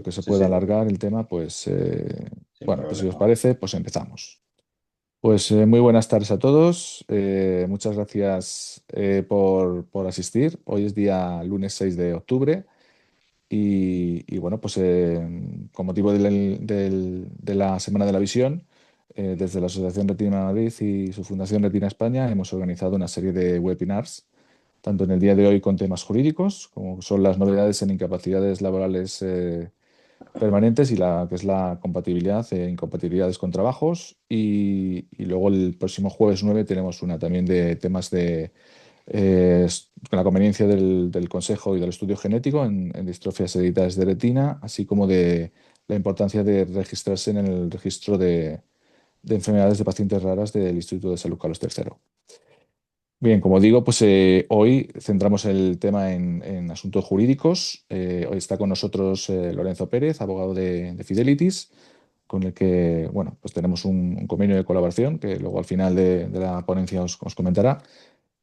que se Sí, pueda sí, por alargar el tema, pues sin bueno, pues si os problema. parece, pues empezamos. Pues muy buenas tardes a todos. Muchas gracias por asistir. Hoy es día lunes 6 de octubre y bueno, pues con motivo de la Semana de la Visión, desde la Asociación Retina Madrid y su Fundación Retina España hemos organizado una serie de webinars, tanto en el día de hoy con temas jurídicos, como son las novedades en incapacidades laborales permanentes y la que es la compatibilidad e incompatibilidades con trabajos. Y luego el próximo jueves 9 tenemos una también de temas de con la conveniencia del consejo y del estudio genético en distrofias hereditarias de retina, así como de la importancia de registrarse en el registro de enfermedades de pacientes raras del Instituto de Salud Carlos III. Bien, como digo, pues hoy centramos el tema en asuntos jurídicos. Hoy está con nosotros Lorenzo Pérez, abogado de Fidelities, con el que, bueno, pues tenemos un convenio de colaboración que luego al final de la ponencia os comentará.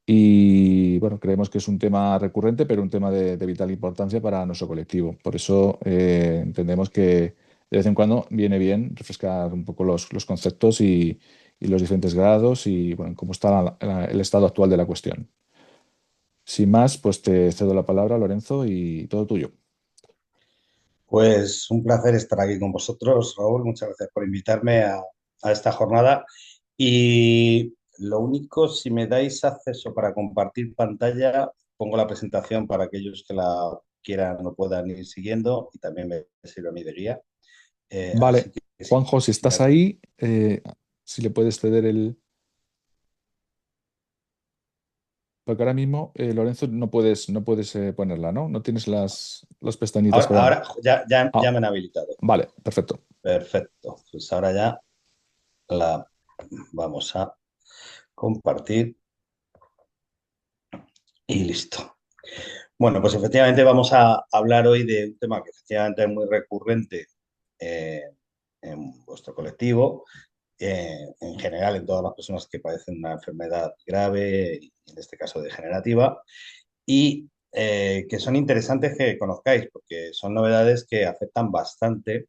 Y bueno, creemos que es un tema recurrente, pero un tema de vital importancia para nuestro colectivo. Por eso entendemos que de vez en cuando viene bien refrescar un poco los conceptos y los diferentes grados y bueno, cómo está el estado actual de la cuestión. Sin más, pues te cedo la palabra, Lorenzo, y todo tuyo. Pues un placer estar aquí con vosotros, Raúl. Muchas gracias por invitarme a esta jornada. Y lo único, si me dais acceso para compartir pantalla, pongo la presentación para aquellos que la quieran o puedan ir siguiendo y también me sirve a mí de guía. Así Vale, que sí, Juanjo, si si me estás das. ahí, si le puedes ceder el... Porque ahora mismo, Lorenzo, no puedes ponerla, ¿no? No tienes las pestañitas Ahora, para... ya Ah, me han habilitado. vale, perfecto. Perfecto. Pues ahora ya la vamos a compartir y listo. Bueno, pues efectivamente vamos a hablar hoy de un tema que efectivamente es muy recurrente eh, en vuestro colectivo, en general en todas las personas que padecen una enfermedad grave, y en este caso degenerativa, y que son interesantes que conozcáis, porque son novedades que afectan bastante,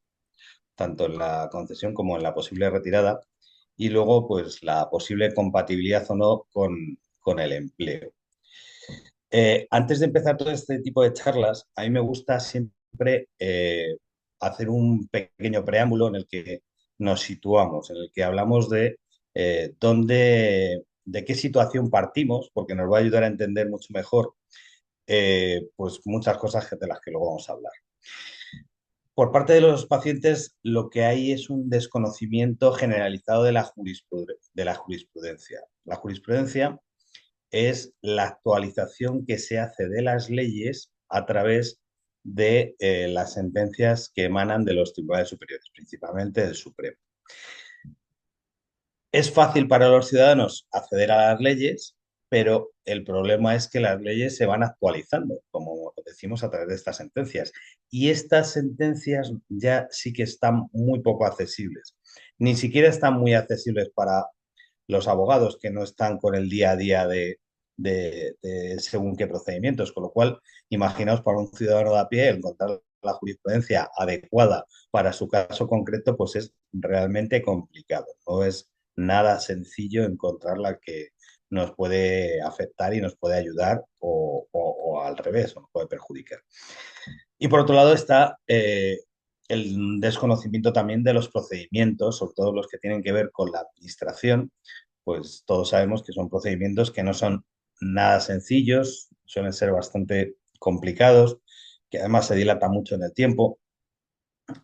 tanto en la concesión como en la posible retirada, y luego pues la posible compatibilidad o no con el empleo. Antes de empezar todo este tipo de charlas, a mí me gusta siempre hacer un pequeño preámbulo en el que nos situamos, en el que hablamos de de qué situación partimos, porque nos va a ayudar a entender mucho mejor pues muchas cosas de las que luego vamos a hablar. Por parte de los pacientes, lo que hay es un desconocimiento generalizado de la jurisprudencia. La jurisprudencia es la actualización que se hace de las leyes a través de las sentencias que emanan de los tribunales superiores, principalmente del Supremo. Es fácil para los ciudadanos acceder a las leyes, pero el problema es que las leyes se van actualizando, como decimos, a través de estas sentencias. Y estas sentencias ya sí que están muy poco accesibles. Ni siquiera están muy accesibles para los abogados que no están con el día a día de según qué procedimientos, con lo cual, imaginaos para un ciudadano de a pie encontrar la jurisprudencia adecuada para su caso concreto, pues es realmente complicado. No es nada sencillo encontrar la que nos puede afectar y nos puede ayudar o al revés, o nos puede perjudicar. Y por otro lado está el desconocimiento también de los procedimientos, sobre todo los que tienen que ver con la administración, pues todos sabemos que son procedimientos que no son nada sencillos, suelen ser bastante complicados, que además se dilatan mucho en el tiempo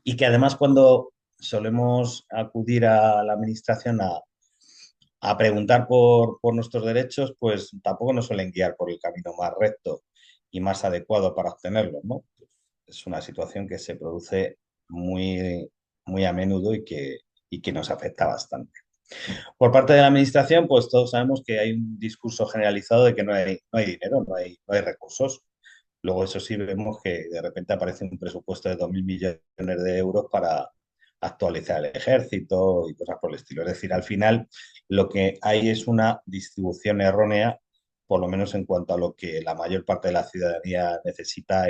y que además cuando solemos acudir a la administración a preguntar por nuestros derechos, pues tampoco nos suelen guiar por el camino más recto y más adecuado para obtenerlos, ¿no? Es una situación que se produce muy, muy a menudo y que nos afecta bastante. Por parte de la administración, pues todos sabemos que hay un discurso generalizado de que no hay dinero, no hay recursos. Luego, eso sí, vemos que de repente aparece un presupuesto de 2.000 millones de euros para actualizar el ejército y cosas por el estilo. Es decir, al final lo que hay es una distribución errónea, por lo menos en cuanto a lo que la mayor parte de la ciudadanía necesita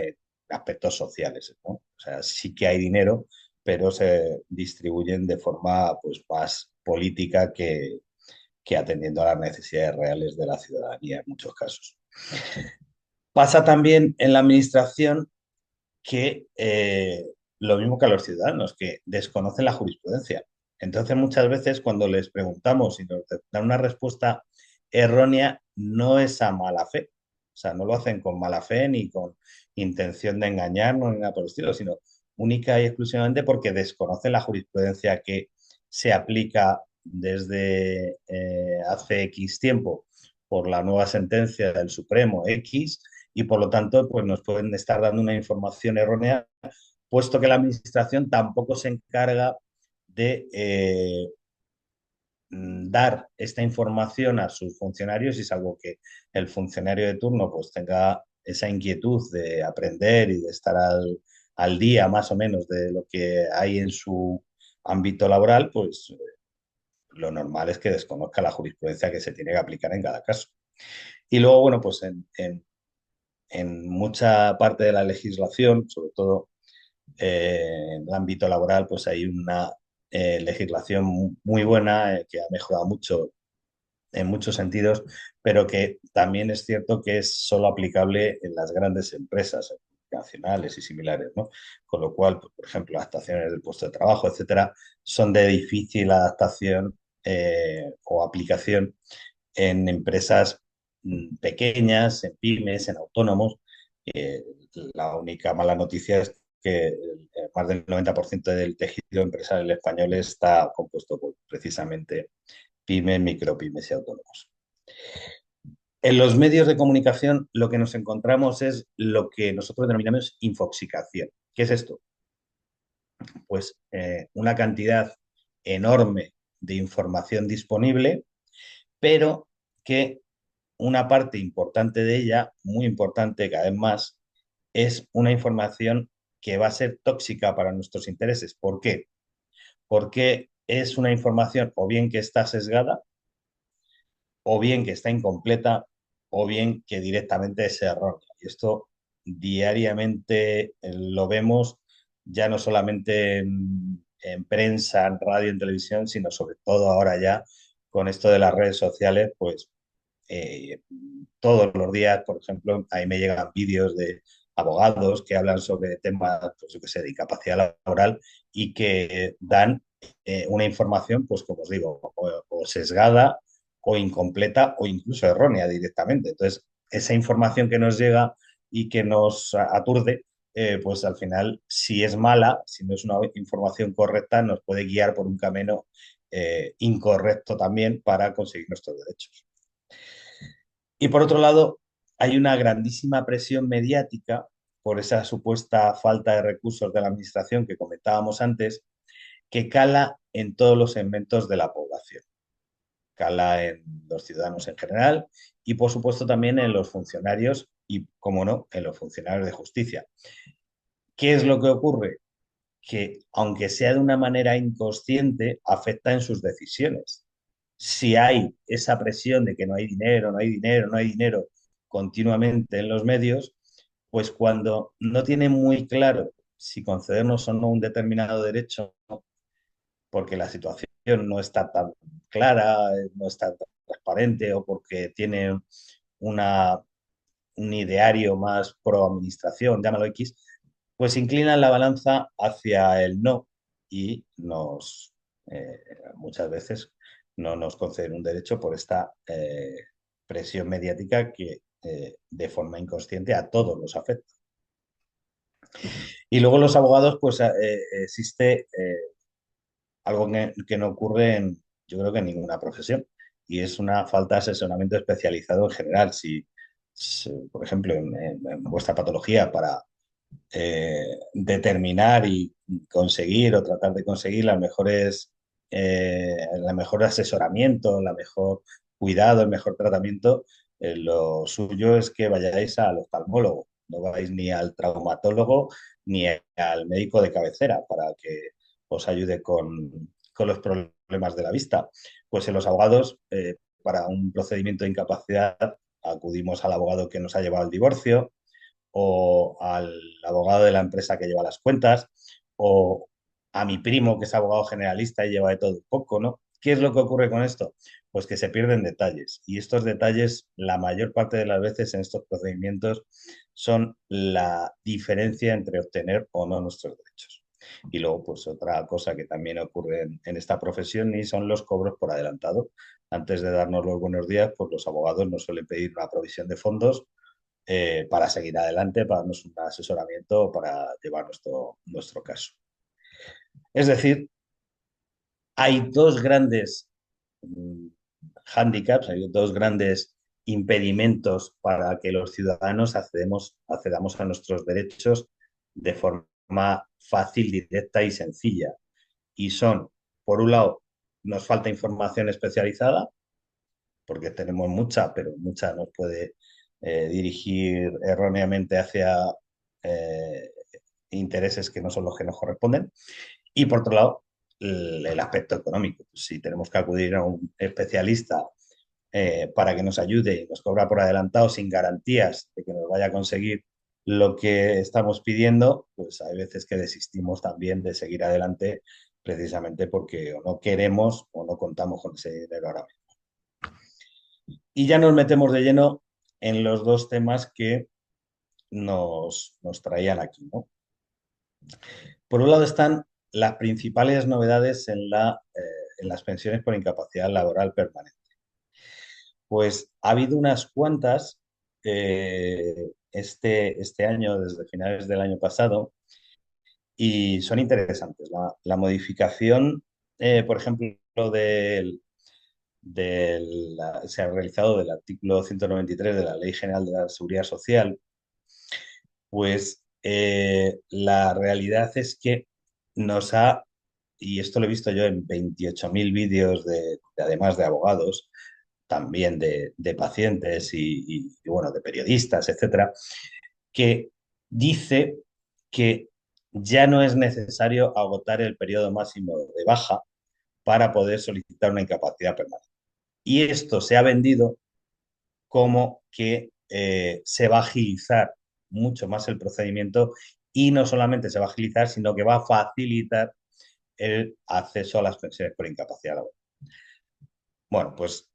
aspectos sociales, ¿no? O sea, sí que hay dinero, pero se distribuyen de forma pues, más política que atendiendo a las necesidades reales de la ciudadanía en muchos casos. Pasa también en la administración que lo mismo que a los ciudadanos, que desconocen la jurisprudencia. Entonces, muchas veces cuando les preguntamos y nos dan una respuesta errónea, no es a mala fe. O sea, no lo hacen con mala fe ni con intención de engañarnos ni nada por el estilo, sino única y exclusivamente porque desconocen la jurisprudencia que se aplica desde hace X tiempo por la nueva sentencia del Supremo X y por lo tanto pues nos pueden estar dando una información errónea, puesto que la administración tampoco se encarga de dar esta información a sus funcionarios y salvo que el funcionario de turno pues tenga esa inquietud de aprender y de estar al día más o menos de lo que hay en su ámbito laboral, pues lo normal es que desconozca la jurisprudencia que se tiene que aplicar en cada caso. Y luego, bueno, pues en mucha parte de la legislación, sobre todo en el ámbito laboral, pues hay una legislación muy buena que ha mejorado mucho en muchos sentidos, pero que también es cierto que es solo aplicable en las grandes empresas nacionales y similares, ¿no? Con lo cual, pues, por ejemplo, las adaptaciones del puesto de trabajo, etcétera, son de difícil adaptación o aplicación en empresas pequeñas, en pymes, en autónomos. Eh, la única mala noticia es que más del 90% del tejido empresarial español está compuesto por precisamente pymes, micropymes y autónomos. En los medios de comunicación lo que nos encontramos es lo que nosotros denominamos infoxicación. ¿Qué es esto? Pues una cantidad enorme de información disponible, pero que una parte importante de ella, muy importante cada vez más, es una información que va a ser tóxica para nuestros intereses. ¿Por qué? Porque es una información o bien que está sesgada, o bien que está incompleta, o bien que directamente es errónea. Y esto diariamente lo vemos ya no solamente en prensa, en radio, en televisión, sino sobre todo ahora ya con esto de las redes sociales, pues eh, todos los días, por ejemplo, ahí me llegan vídeos de abogados que hablan sobre temas, pues yo qué sé, de incapacidad laboral y que dan una información, pues como os digo, o sesgada o incompleta o incluso errónea directamente. Entonces, esa información que nos llega y que nos aturde, pues al final, si es mala, si no es una información correcta, nos puede guiar por un camino incorrecto también para conseguir nuestros derechos. Y por otro lado, hay una grandísima presión mediática por esa supuesta falta de recursos de la administración que comentábamos antes, que cala en todos los segmentos de la población. Cala en los ciudadanos en general y, por supuesto, también en los funcionarios y, como no, en los funcionarios de justicia. ¿Qué es lo que ocurre? Que, aunque sea de una manera inconsciente, afecta en sus decisiones. Si hay esa presión de que no hay dinero, no hay dinero, no hay dinero continuamente en los medios, pues cuando no tienen muy claro si concedernos o no un determinado derecho, porque la situación no está tan clara, no está tan transparente o porque tiene una, un ideario más pro administración, llámalo X, pues inclinan la balanza hacia el no y muchas veces no nos conceden un derecho por esta presión mediática que de forma inconsciente a todos los afecta. Y luego los abogados, pues existe algo que no ocurre en, yo creo que en ninguna profesión, y es una falta de asesoramiento especializado en general. Por ejemplo, en vuestra patología, para determinar y conseguir o tratar de conseguir las mejores, el mejor asesoramiento, la mejor cuidado, el mejor tratamiento, lo suyo es que vayáis al oftalmólogo, no vais ni al traumatólogo ni al médico de cabecera para que os ayude con los problemas de la vista. Pues en los abogados, para un procedimiento de incapacidad, acudimos al abogado que nos ha llevado al divorcio, o al abogado de la empresa que lleva las cuentas, o a mi primo que es abogado generalista y lleva de todo un poco, ¿no? ¿Qué es lo que ocurre con esto? Pues que se pierden detalles y estos detalles, la mayor parte de las veces en estos procedimientos, son la diferencia entre obtener o no nuestros derechos. Y luego, pues otra cosa que también ocurre en esta profesión y son los cobros por adelantado. Antes de darnos los buenos días, pues los abogados nos suelen pedir una provisión de fondos para seguir adelante, para darnos un asesoramiento, para llevar nuestro caso. Es decir, hay dos grandes mm, hándicaps, hay dos grandes impedimentos para que los ciudadanos accedamos a nuestros derechos de forma fácil, directa y sencilla. Y son, por un lado, nos falta información especializada, porque tenemos mucha, pero mucha nos puede dirigir erróneamente hacia eh, intereses que no son los que nos corresponden. Y por otro lado, el aspecto económico. Si tenemos que acudir a un especialista para que nos ayude y nos cobra por adelantado sin garantías de que nos vaya a conseguir lo que estamos pidiendo, pues hay veces que desistimos también de seguir adelante precisamente porque o no queremos o no contamos con ese dinero ahora mismo. Y ya nos metemos de lleno en los dos temas que nos traían aquí, ¿no? Por un lado están las principales novedades en las pensiones por incapacidad laboral permanente. Pues ha habido unas cuantas este año, desde finales del año pasado, y son interesantes. La modificación, por ejemplo, se ha realizado del artículo 193 de la Ley General de la Seguridad Social, pues la realidad es que nos ha, y esto lo he visto yo en 28.000 vídeos además de abogados, también de pacientes bueno, de periodistas, etcétera, que dice que ya no es necesario agotar el periodo máximo de baja para poder solicitar una incapacidad permanente. Y esto se ha vendido como que se va a agilizar mucho más el procedimiento y no solamente se va a agilizar, sino que va a facilitar el acceso a las pensiones por incapacidad laboral. Bueno, pues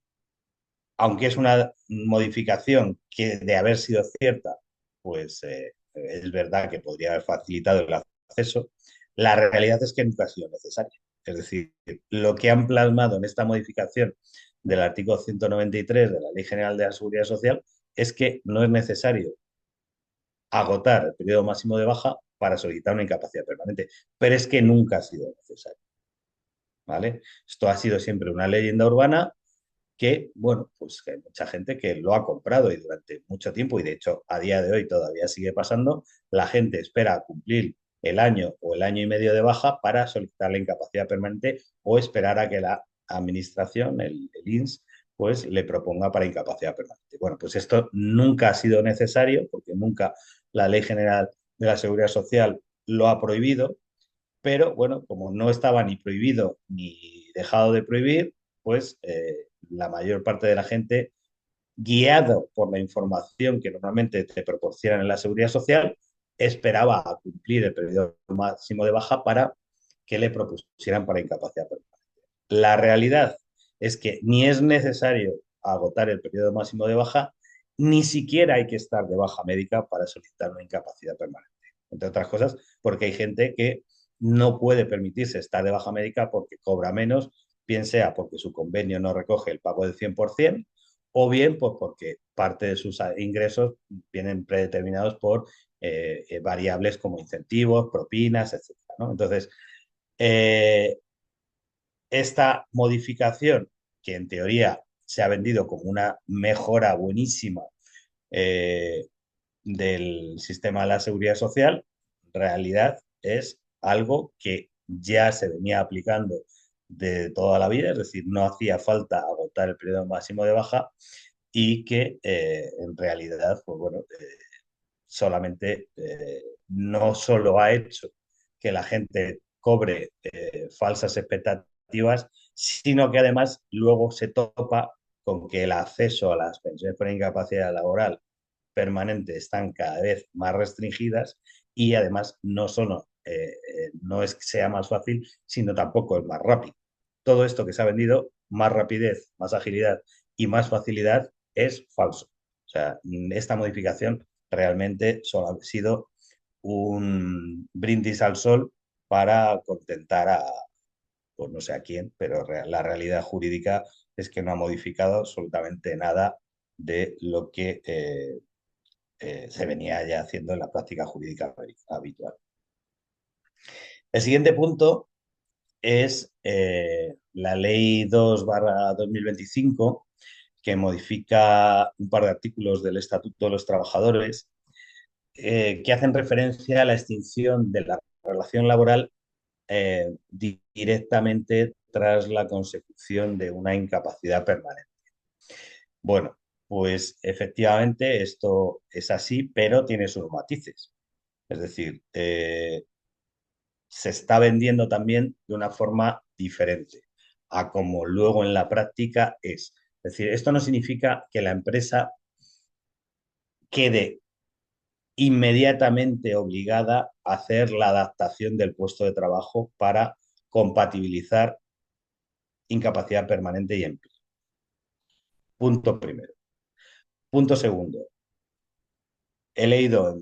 aunque es una modificación que de haber sido cierta, pues es verdad que podría haber facilitado el acceso, la realidad es que nunca ha sido necesario. Es decir, lo que han plasmado en esta modificación del artículo 193 de la Ley General de la Seguridad Social es que no es necesario agotar el periodo máximo de baja para solicitar una incapacidad permanente, pero es que nunca ha sido necesario. ¿Vale? Esto ha sido siempre una leyenda urbana que, bueno, pues que hay mucha gente que lo ha comprado y durante mucho tiempo, y de hecho a día de hoy todavía sigue pasando, la gente espera a cumplir el año o el año y medio de baja para solicitar la incapacidad permanente o esperar a que la administración, el INS, pues le proponga para incapacidad permanente. Bueno, pues esto nunca ha sido necesario porque nunca la Ley General de la Seguridad Social lo ha prohibido, pero bueno, como no estaba ni prohibido ni dejado de prohibir, pues la mayor parte de la gente, guiado por la información que normalmente te proporcionan en la seguridad social, esperaba a cumplir el periodo máximo de baja para que le propusieran para incapacidad permanente. La realidad es que ni es necesario agotar el periodo máximo de baja, ni siquiera hay que estar de baja médica para solicitar una incapacidad permanente. Entre otras cosas, porque hay gente que no puede permitirse estar de baja médica porque cobra menos, bien sea porque su convenio no recoge el pago del 100%, o bien pues porque parte de sus ingresos vienen predeterminados por variables como incentivos, propinas, etcétera, ¿no? Entonces, eh, esta modificación, que en teoría se ha vendido como una mejora buenísima eh, del sistema de la seguridad social, en realidad es algo que ya se venía aplicando de toda la vida, es decir, no hacía falta agotar el periodo máximo de baja y que en realidad, pues bueno, solamente no solo ha hecho que la gente cobre falsas expectativas, sino que además luego se topa con que el acceso a las pensiones por incapacidad laboral permanente están cada vez más restringidas y además no es que sea más fácil, sino tampoco es más rápido. Todo esto que se ha vendido, más rapidez, más agilidad y más facilidad, es falso. O sea, esta modificación realmente solo ha sido un brindis al sol para contentar a, pues no sé a quién, pero la realidad jurídica es que no ha modificado absolutamente nada de lo que se venía ya haciendo en la práctica jurídica habitual. El siguiente punto es la Ley 2/2025, que modifica un par de artículos del Estatuto de los Trabajadores que hacen referencia a la extinción de la relación laboral directamente tras la consecución de una incapacidad permanente. Bueno, pues efectivamente esto es así, pero tiene sus matices. Es decir, se está vendiendo también de una forma diferente a como luego en la práctica es. Es decir, esto no significa que la empresa quede inmediatamente obligada a hacer la adaptación del puesto de trabajo para compatibilizar incapacidad permanente y empleo. Punto primero. Punto segundo. He leído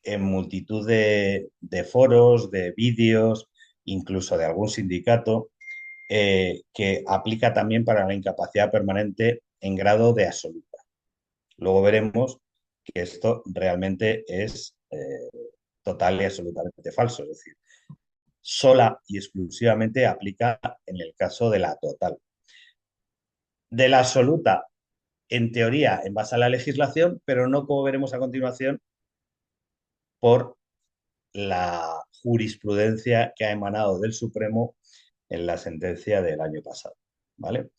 en multitud de foros, de vídeos, incluso de algún sindicato, que aplica también para la incapacidad permanente en grado de absoluta. Luego veremos que esto realmente es total y absolutamente falso. Es decir, sola y exclusivamente aplica en el caso de la total. De la absoluta, en teoría, en base a la legislación, pero no, como veremos a continuación, por la jurisprudencia que ha emanado del Supremo en la sentencia del año pasado. ¿Vale?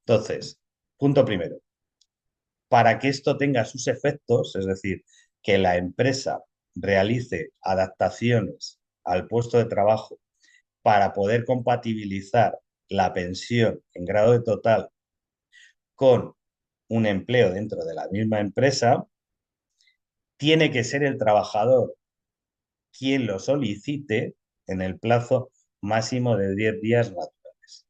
Entonces, punto primero, para que esto tenga sus efectos, es decir, que la empresa realice adaptaciones al puesto de trabajo para poder compatibilizar la pensión en grado de total con un empleo dentro de la misma empresa, tiene que ser el trabajador quien lo solicite en el plazo máximo de 10 días naturales.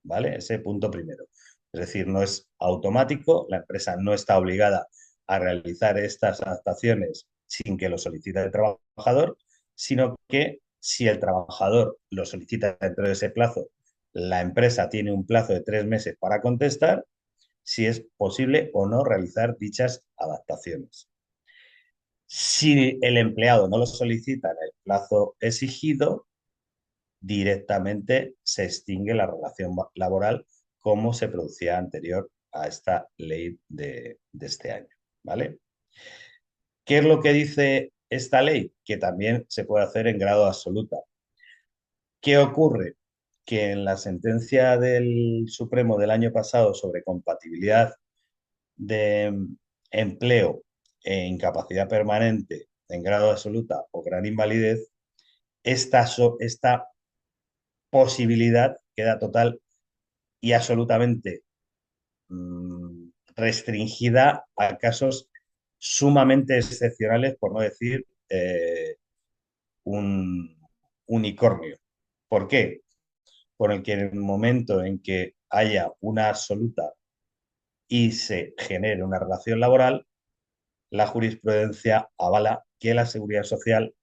¿Vale? Ese punto primero. Es decir, no es automático, la empresa no está obligada a realizar estas adaptaciones sin que lo solicite el trabajador, sino que si el trabajador lo solicita dentro de ese plazo, la empresa tiene un plazo de 3 meses para contestar si es posible o no realizar dichas adaptaciones. Si el empleado no lo solicita en el plazo exigido, directamente se extingue la relación laboral como se producía anterior a esta ley de este año. ¿Vale? ¿Qué es lo que dice esta ley? Que también se puede hacer en grado absoluta. ¿Qué ocurre? Que en la sentencia del Supremo del año pasado sobre compatibilidad de empleo e incapacidad permanente en grado absoluta o gran invalidez, esta posibilidad queda total y absolutamente restringida a casos sumamente excepcionales, por no decir un unicornio. ¿Por qué? Por el que en el momento en que haya una absoluta y se genere una relación laboral, la jurisprudencia avala que la seguridad social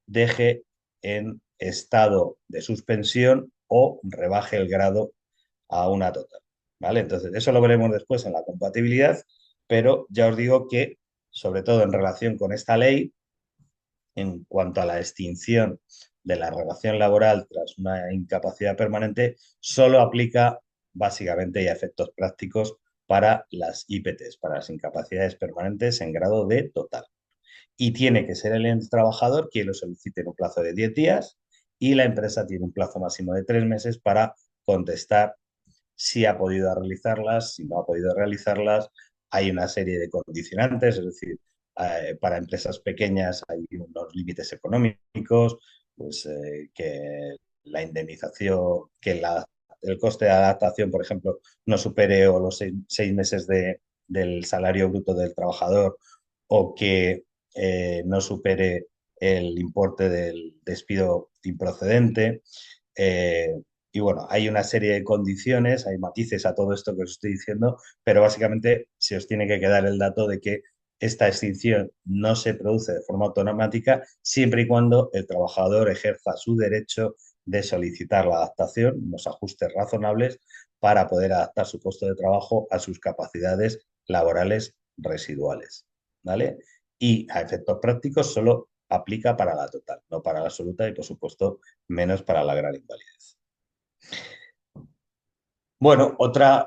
deje en estado de suspensión o rebaje el grado a una total. ¿Vale? Entonces, eso lo veremos después en la compatibilidad, pero ya os digo que, sobre todo en relación con esta ley, en cuanto a la extinción de la relación laboral tras una incapacidad permanente, solo aplica básicamente y a efectos prácticos para las IPTs, para las incapacidades permanentes en grado de total. Y tiene que ser el trabajador quien lo solicite en un plazo de 10 días y la empresa tiene un plazo máximo de 3 meses para contestar si ha podido realizarlas, si no ha podido realizarlas. Hay una serie de condicionantes, es decir, para empresas pequeñas hay unos límites económicos, pues que la indemnización, el coste de adaptación, por ejemplo, no supere o los 6 meses del salario bruto del trabajador o que no supere el importe del despido improcedente. Eh, y bueno, hay una serie de condiciones, hay matices a todo esto que os estoy diciendo, pero básicamente se os tiene que quedar el dato de que esta extinción no se produce de forma automática siempre y cuando el trabajador ejerza su derecho de solicitar la adaptación, unos ajustes razonables para poder adaptar su puesto de trabajo a sus capacidades laborales residuales. ¿Vale? Y a efectos prácticos solo aplica para la total, no para la absoluta y por supuesto menos para la gran invalidez. Bueno, otra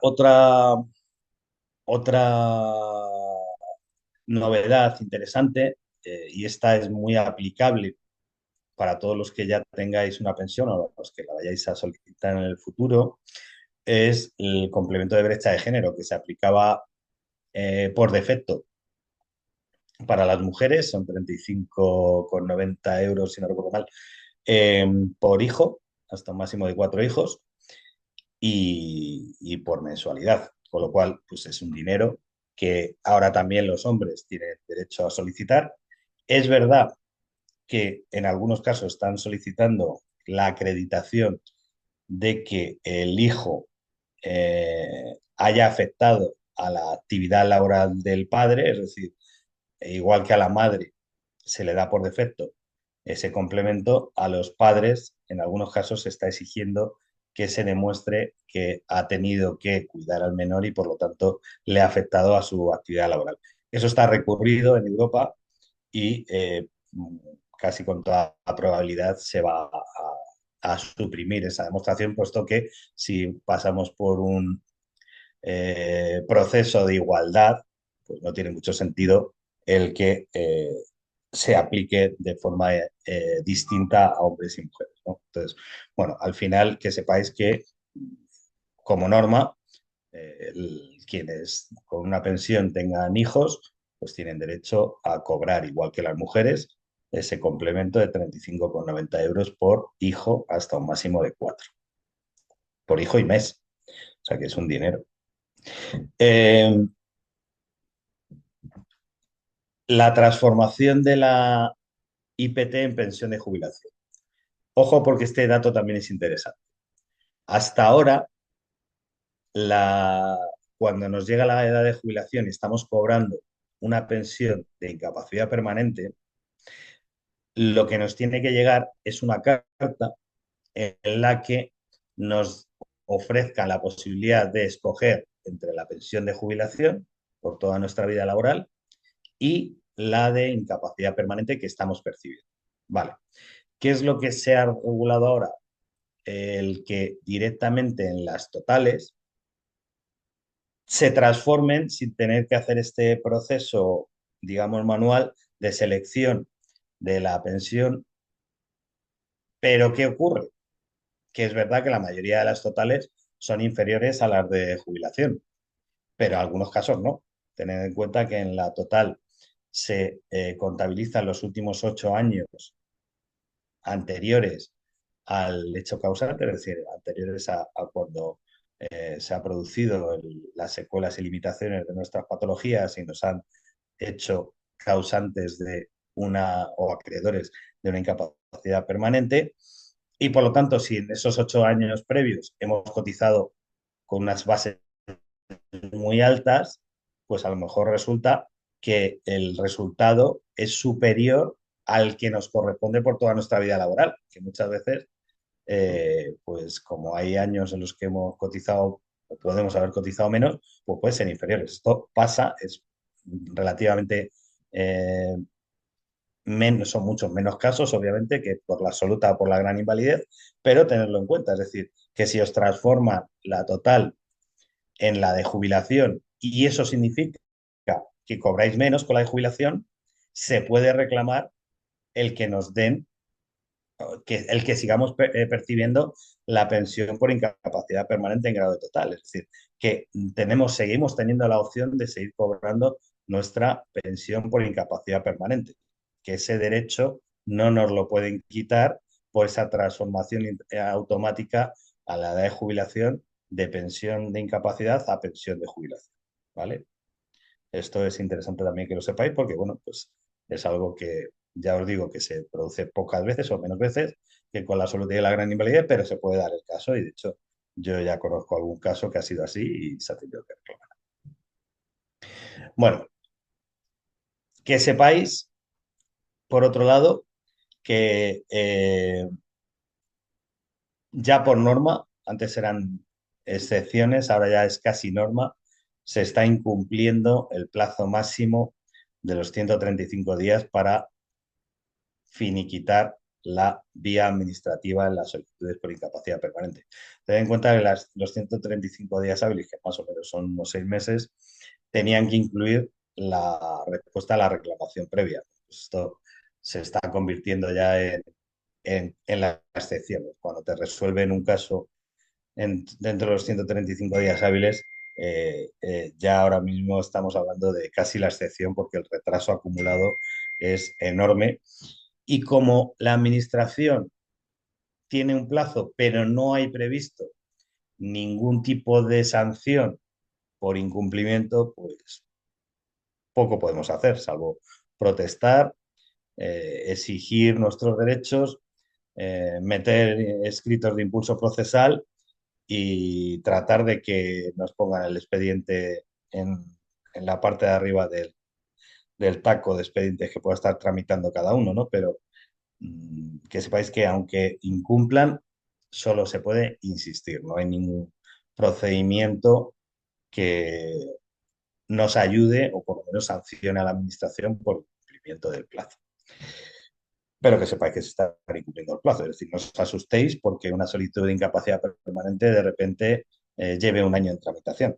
novedad interesante, y esta es muy aplicable para todos los que ya tengáis una pensión o los que la vayáis a solicitar en el futuro, es el complemento de brecha de género que se aplicaba por defecto para las mujeres, son 35,90 euros, si no recuerdo mal, por hijo, hasta un máximo de 4 hijos, y por mensualidad, con lo cual pues es un dinero que ahora también los hombres tienen derecho a solicitar. Es verdad que en algunos casos están solicitando la acreditación de que el hijo haya afectado a la actividad laboral del padre, es decir, igual que a la madre se le da por defecto ese complemento, a los padres en algunos casos se está exigiendo que se demuestre que ha tenido que cuidar al menor y por lo tanto le ha afectado a su actividad laboral. Eso está recurrido en Europa y casi con toda probabilidad se va a suprimir esa demostración, puesto que si pasamos por un proceso de igualdad, pues no tiene mucho sentido el que se aplique de forma distinta a hombres y mujeres, ¿no? Entonces, bueno, al final que sepáis que como norma, quienes con una pensión tengan hijos, pues tienen derecho a cobrar, igual que las mujeres, ese complemento de 35,90 euros por hijo hasta un máximo de 4, por hijo y mes. O sea que es un dinero. Eh, la transformación de la IPT en pensión de jubilación. Ojo porque este dato también es interesante. Hasta ahora, la, cuando nos llega la edad de jubilación y estamos cobrando una pensión de incapacidad permanente, lo que nos tiene que llegar es una carta en la que nos ofrezca la posibilidad de escoger entre la pensión de jubilación por toda nuestra vida laboral y la de incapacidad permanente que estamos percibiendo. Vale. ¿Qué es lo que se ha regulado ahora? El que directamente en las totales se transformen sin tener que hacer este proceso, digamos, manual de selección de la pensión. Pero ¿qué ocurre? Que es verdad que la mayoría de las totales son inferiores a las de jubilación, pero en algunos casos no. Tened en cuenta que en la total se contabilizan los últimos 8 años anteriores al hecho causante, es decir, anteriores a cuando se ha producido las secuelas y limitaciones de nuestras patologías y nos han hecho causantes de una o acreedores de una incapacidad permanente. Y por lo tanto, si en esos 8 años previos hemos cotizado con unas bases muy altas, pues a lo mejor resulta que el resultado es superior al que nos corresponde por toda nuestra vida laboral, que muchas veces, pues como hay años en los que hemos cotizado o podemos haber cotizado menos, pues puede ser inferiores. Esto pasa, es relativamente menos, son muchos menos casos, obviamente, que por la absoluta o por la gran invalidez, pero tenerlo en cuenta, es decir, que si os transforma la total en la de jubilación y eso significa que cobráis menos con la de jubilación, se puede reclamar el que nos den, el que sigamos percibiendo la pensión por incapacidad permanente en grado de total. Es decir, que seguimos teniendo la opción de seguir cobrando nuestra pensión por incapacidad permanente, que ese derecho no nos lo pueden quitar por esa transformación automática a la edad de jubilación de pensión de incapacidad a pensión de jubilación. ¿Vale? Esto es interesante también que lo sepáis porque, bueno, pues es algo que ya os digo que se produce pocas veces o menos veces que con la absolutidad y la gran invalidez, pero se puede dar el caso y de hecho yo ya conozco algún caso que ha sido así y se ha tenido que reclamar. Bueno, que sepáis, por otro lado, que ya por norma, antes eran excepciones, ahora ya es casi norma, se está incumpliendo el plazo máximo de los 135 días para finiquitar la vía administrativa en las solicitudes por incapacidad permanente. Ten en cuenta que los 135 días hábiles, que más o menos son unos 6 meses, tenían que incluir la respuesta a la reclamación previa. Pues esto se está convirtiendo ya en las excepciones. Cuando te resuelven un caso dentro de los 135 días hábiles, ya ahora mismo estamos hablando de casi la excepción porque el retraso acumulado es enorme y como la administración tiene un plazo, pero no hay previsto ningún tipo de sanción por incumplimiento, pues poco podemos hacer, salvo protestar, exigir nuestros derechos, meter escritos de impulso procesal y tratar de que nos pongan el expediente en la parte de arriba del taco de expedientes que pueda estar tramitando cada uno, ¿no? Pero que sepáis que aunque incumplan, solo se puede insistir, no hay ningún procedimiento que nos ayude o por lo menos sancione a la administración por cumplimiento del plazo. Pero que sepáis que se está incumpliendo el plazo, es decir, no os asustéis porque una solicitud de incapacidad permanente de repente lleve un año en tramitación.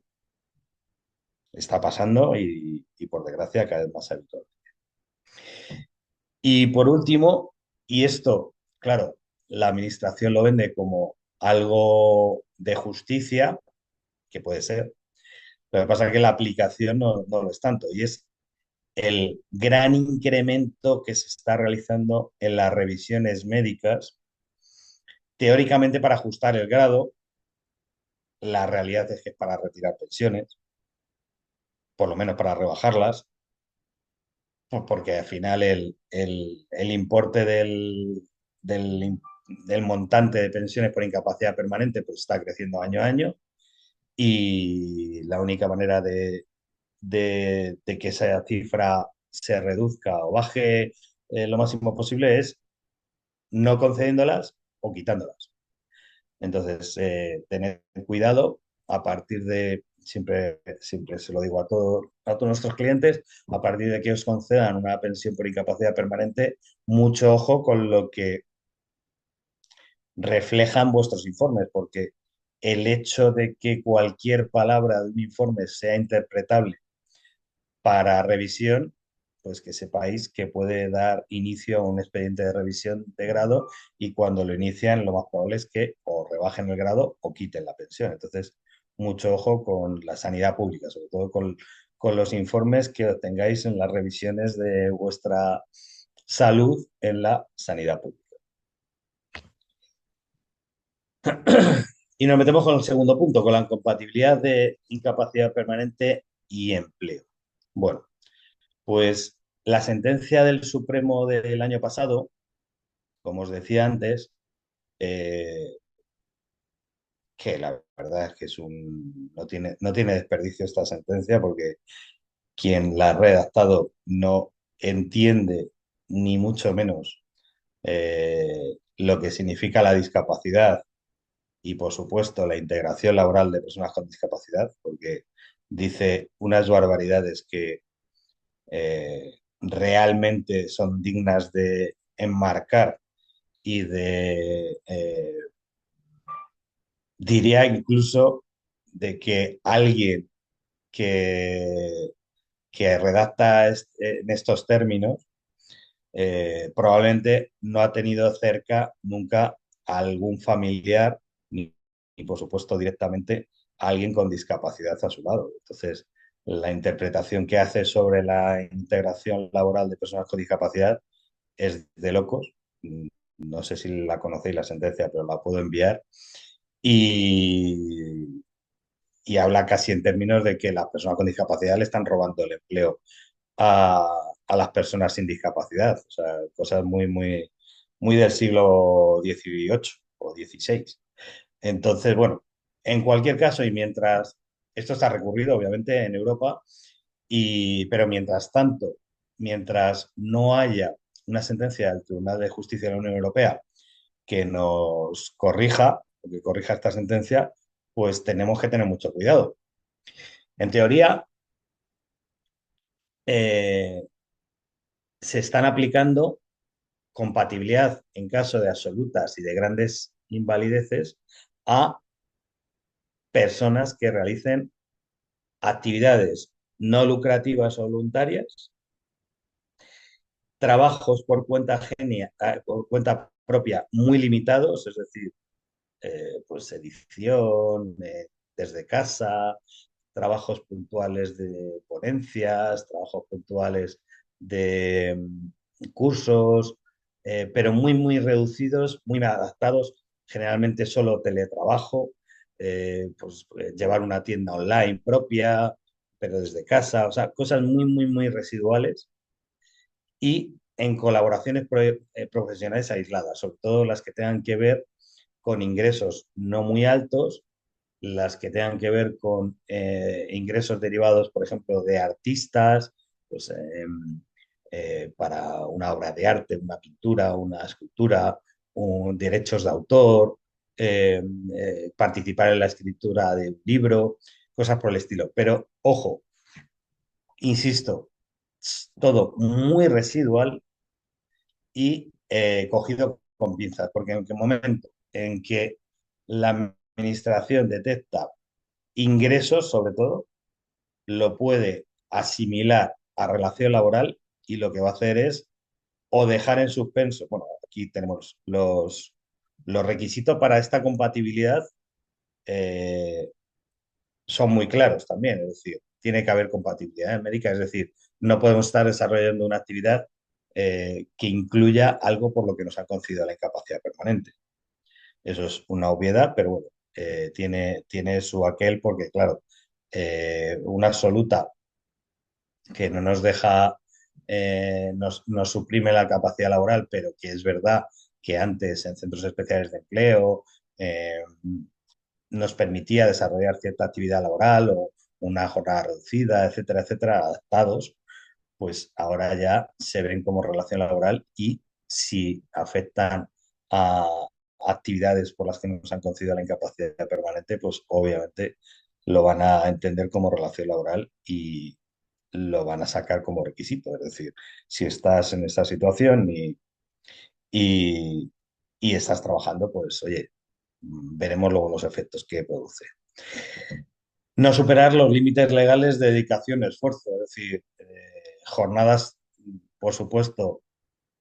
Está pasando y por desgracia cada vez más habitual. Y por último, y esto, claro, la administración lo vende como algo de justicia, que puede ser, pero lo que pasa es que la aplicación no lo es tanto, y es el gran incremento que se está realizando en las revisiones médicas, teóricamente para ajustar el grado, la realidad es que es para retirar pensiones, por lo menos para rebajarlas, pues porque al final el importe del, del montante de pensiones por incapacidad permanente pues está creciendo año a año y la única manera de que esa cifra se reduzca o baje lo máximo posible es no concediéndolas o quitándolas. Entonces, tener cuidado a partir de, siempre se lo digo a todos nuestros clientes, a partir de que os concedan una pensión por incapacidad permanente, mucho ojo con lo que reflejan vuestros informes, porque el hecho de que cualquier palabra de un informe sea interpretable para revisión, pues que sepáis que puede dar inicio a un expediente de revisión de grado y cuando lo inician lo más probable es que o rebajen el grado o quiten la pensión. Entonces, mucho ojo con la sanidad pública, sobre todo con los informes que obtengáis en las revisiones de vuestra salud en la sanidad pública. Y nos metemos con el segundo punto, con la incompatibilidad de incapacidad permanente y empleo. Bueno, pues la sentencia del Supremo del año pasado, como os decía antes, eh, que la verdad es que no tiene desperdicio esta sentencia porque quien la ha redactado no entiende ni mucho menos lo que significa la discapacidad y, por supuesto, la integración laboral de personas con discapacidad, porque dice unas barbaridades que realmente son dignas de enmarcar y diría incluso de que alguien que, que redacta en estos términos probablemente no ha tenido cerca nunca a algún familiar ni, por supuesto, directamente a alguien con discapacidad a su lado. Entonces, la interpretación que hace sobre la integración laboral de personas con discapacidad es de locos. No sé si la conocéis la sentencia, pero la puedo enviar. Y, y habla casi en términos de que las personas con discapacidad le están robando el empleo a, a las personas sin discapacidad. O sea, cosas muy, muy, muy del siglo XVIII o XVI. Entonces, bueno, en cualquier caso, y mientras esto está recurrido, obviamente, en Europa, pero mientras tanto, mientras no haya una sentencia del Tribunal de Justicia de la Unión Europea que nos corrija, o que corrija esta sentencia, pues tenemos que tener mucho cuidado. En teoría, eh, se están aplicando compatibilidad en caso de absolutas y de grandes invalideces a personas que realicen actividades no lucrativas o voluntarias, trabajos por cuenta propia muy limitados, es decir, pues edición, desde casa, trabajos puntuales de ponencias, trabajos puntuales de cursos, pero muy, muy reducidos, muy adaptados, generalmente solo teletrabajo, llevar una tienda online propia, pero desde casa, o sea, cosas muy, muy, muy residuales y en colaboraciones profesionales aisladas, sobre todo las que tengan que ver con ingresos no muy altos, las que tengan que ver con ingresos derivados, por ejemplo, de artistas, pues, para una obra de arte, una pintura, una escultura, derechos de autor, participar en la escritura de un libro, cosas por el estilo. Pero, ojo, insisto, todo muy residual y cogido con pinzas, porque en el momento en que la administración detecta ingresos, sobre todo, lo puede asimilar a relación laboral y lo que va a hacer es o dejar en suspenso, bueno, aquí tenemos los requisitos para esta compatibilidad, eh, son muy claros también, es decir, tiene que haber compatibilidad médica, es decir, no podemos estar desarrollando una actividad que incluya algo por lo que nos han concedido la incapacidad permanente. Eso es una obviedad, pero bueno, tiene su aquel porque, claro, una absoluta que no nos deja, nos suprime la capacidad laboral, pero que es verdad que antes en centros especiales de empleo nos permitía desarrollar cierta actividad laboral o una jornada reducida, etcétera, etcétera, adaptados, pues ahora ya se ven como relación laboral y si afectan a actividades por las que nos han concedido la incapacidad permanente, pues obviamente lo van a entender como relación laboral y lo van a sacar como requisito. Es decir, si estás en esta situación y, y estás trabajando, pues oye, veremos luego los efectos que produce. No superar los límites legales de dedicación y esfuerzo, es decir, jornadas, por supuesto,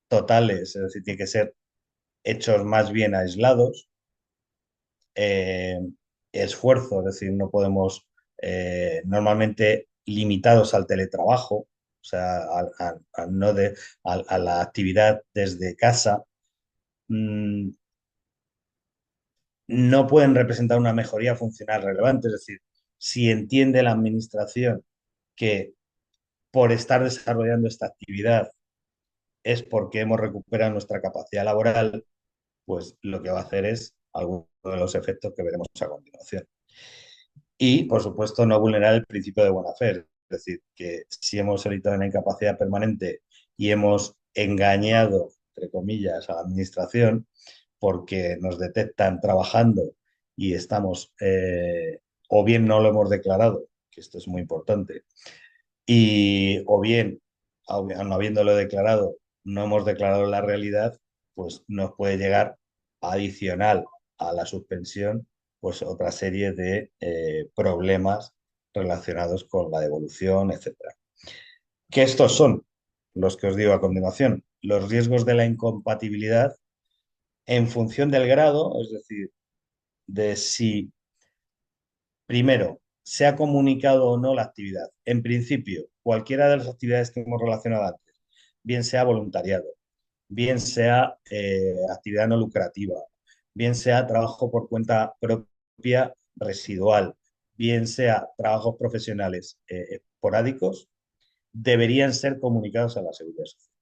totales, es decir, tiene que ser hechos más bien aislados, eh, esfuerzo, es decir, no podemos, normalmente limitados al teletrabajo, o sea, no a la actividad desde casa, mm, no pueden representar una mejoría funcional relevante, es decir, si entiende la administración que por estar desarrollando esta actividad es porque hemos recuperado nuestra capacidad laboral, pues lo que va a hacer es algunos de los efectos que veremos a continuación. Y, por supuesto, no vulnerar el principio de buena fe. Es decir, que si hemos solicitado una incapacidad permanente y hemos engañado, entre comillas, a la administración porque nos detectan trabajando y estamos, o bien no lo hemos declarado, que esto es muy importante, y o bien, no habiéndolo declarado, no hemos declarado la realidad, pues nos puede llegar adicional a la suspensión, pues otra serie de problemas relacionados con la devolución, etcétera. Que estos son los que os digo a continuación, los riesgos de la incompatibilidad en función del grado, es decir, de si primero, ¿se ha comunicado o no la actividad? En principio, cualquiera de las actividades que hemos relacionado antes, bien sea voluntariado, bien sea actividad no lucrativa, bien sea trabajo por cuenta propia residual, bien sea trabajos profesionales esporádicos, deberían ser comunicados a la Seguridad Social.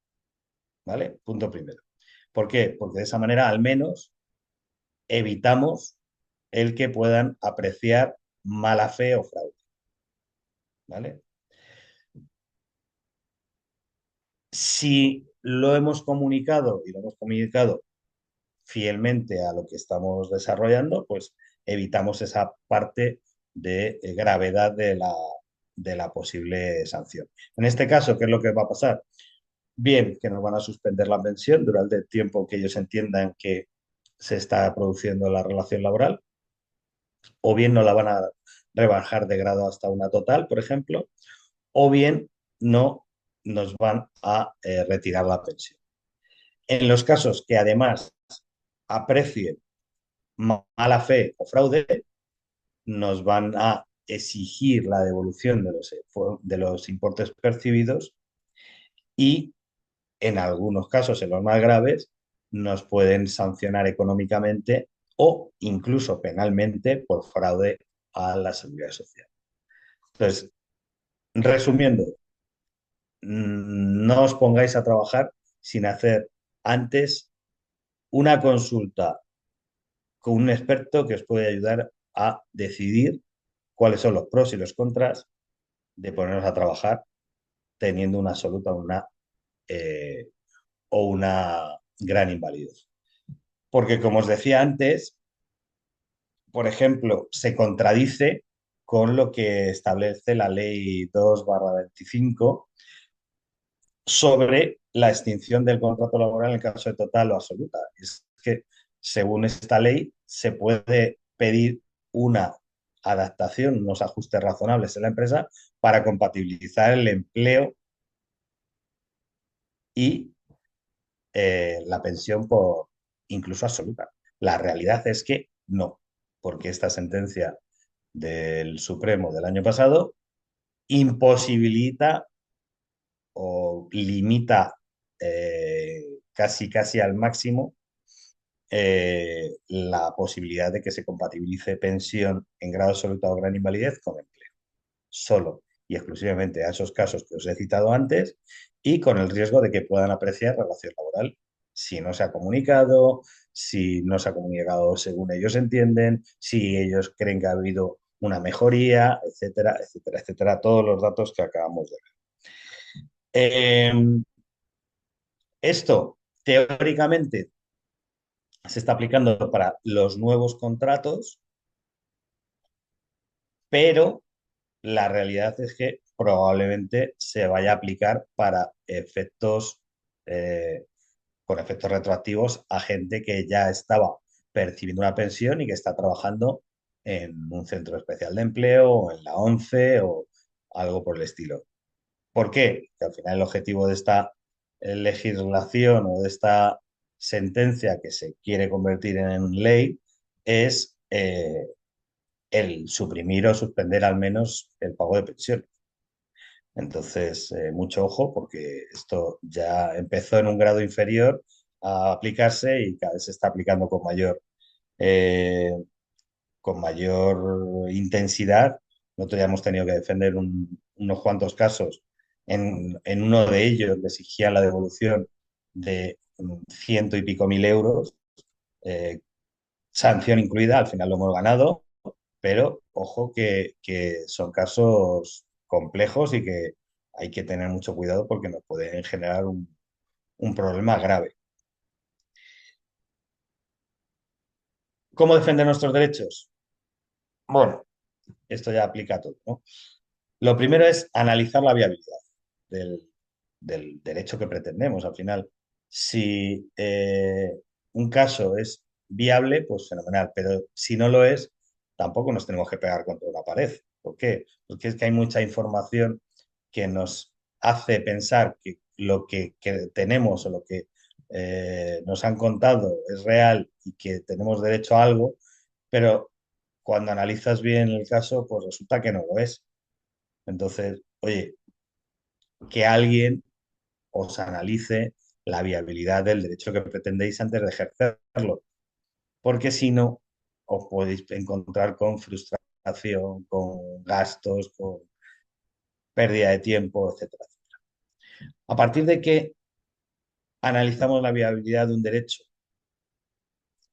¿Vale? Punto primero. ¿Por qué? Porque de esa manera al menos evitamos el que puedan apreciar mala fe o fraude. ¿Vale? Si lo hemos comunicado y lo hemos comunicado fielmente a lo que estamos desarrollando, pues evitamos esa parte de gravedad de la posible sanción. En este caso, ¿qué es lo que va a pasar? Bien, que nos van a suspender la pensión durante el tiempo que ellos entiendan que se está produciendo la relación laboral, o bien no la van a rebajar de grado hasta una total, por ejemplo, o bien no nos van a retirar la pensión. En los casos que además aprecien mala fe o fraude, nos van a exigir la devolución de los importes percibidos y en algunos casos, en los más graves, nos pueden sancionar económicamente o incluso penalmente por fraude a la seguridad social. Entonces, resumiendo, no os pongáis a trabajar sin hacer antes una consulta con un experto que os puede ayudar a decidir cuáles son los pros y los contras de ponernos a trabajar teniendo una absoluta eh, o una gran invalidez. Porque, como os decía antes, por ejemplo, se contradice con lo que establece la ley 2/25 sobre la extinción del contrato laboral en caso de total o absoluta. Es que, según esta ley, se puede pedir una adaptación, unos ajustes razonables en la empresa para compatibilizar el empleo y la pensión por incluso absoluta. La realidad es que no, porque esta sentencia del Supremo del año pasado imposibilita o limita casi al máximo la posibilidad de que se compatibilice pensión en grado absoluto o gran invalidez con empleo. Solo y exclusivamente a esos casos que os he citado antes y con el riesgo de que puedan apreciar relación laboral si no se ha comunicado, si no se ha comunicado según ellos entienden, si ellos creen que ha habido una mejoría, etcétera, etcétera, etcétera, todos los datos que acabamos de ver. Esto teóricamente se está aplicando para los nuevos contratos, pero la realidad es que probablemente se vaya a aplicar para efectos, eh, con efectos retroactivos a gente que ya estaba percibiendo una pensión y que está trabajando en un centro especial de empleo o en la ONCE o algo por el estilo. ¿Por qué? Que al final el objetivo de esta legislación o de esta sentencia que se quiere convertir en ley es el suprimir o suspender al menos el pago de pensiones. Entonces, mucho ojo porque esto ya empezó en un grado inferior a aplicarse y cada vez se está aplicando eh, con mayor intensidad. Nosotros ya hemos tenido que defender unos cuantos casos. En uno de ellos le exigía la devolución de ciento y pico mil euros, eh, sanción incluida, al final lo hemos ganado, pero ojo que son casos complejos y que hay que tener mucho cuidado porque nos pueden generar un problema grave. ¿Cómo defender nuestros derechos? Bueno, esto ya aplica a todo, ¿no? Lo primero es analizar la viabilidad del, del derecho que pretendemos. Al final, si un caso es viable, pues fenomenal, pero si no lo es, tampoco nos tenemos que pegar contra una pared. ¿Por qué? Porque es que hay mucha información que nos hace pensar que lo que tenemos o lo que nos han contado es real y que tenemos derecho a algo, pero cuando analizas bien el caso, pues resulta que no lo es. Entonces, oye, que alguien os analice la viabilidad del derecho que pretendéis antes de ejercerlo, porque si no, os podéis encontrar con frustraciones con gastos, con pérdida de tiempo, etcétera. A partir de que analizamos la viabilidad de un derecho,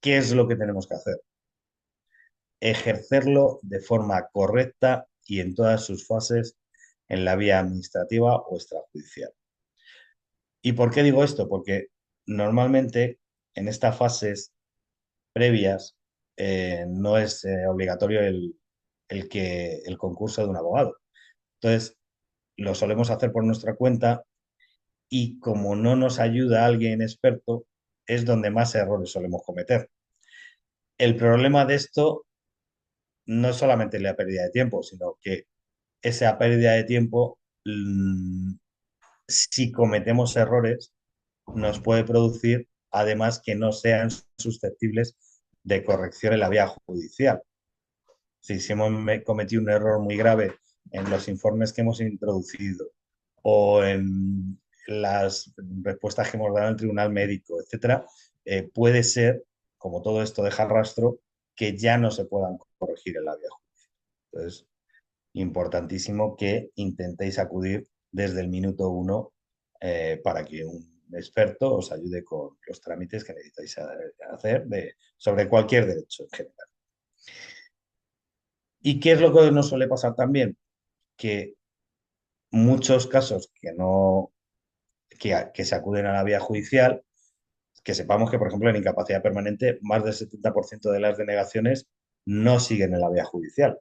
¿qué es lo que tenemos que hacer? Ejercerlo de forma correcta y en todas sus fases en la vía administrativa o extrajudicial. ¿Y por qué digo esto? Porque normalmente en estas fases previas no es obligatorio el concurso de un abogado. Entonces, lo solemos hacer por nuestra cuenta y como no nos ayuda alguien experto, es donde más errores solemos cometer. El problema de esto no es solamente la pérdida de tiempo, sino que esa pérdida de tiempo, si cometemos errores, nos puede producir, además, que no sean susceptibles de corrección en la vía judicial. Si hemos cometido un error muy grave en los informes que hemos introducido o en las respuestas que hemos dado al tribunal médico, etcétera, puede ser, como todo esto deja rastro, que ya no se puedan corregir en la vía judicial. Entonces, importantísimo que intentéis acudir desde el minuto uno para que un experto os ayude con los trámites que necesitáis hacer sobre cualquier derecho en general. ¿Y qué es lo que nos suele pasar también? Que muchos casos que se acuden a la vía judicial, que sepamos que, por ejemplo, en incapacidad permanente, más del 70% de las denegaciones no siguen en la vía judicial,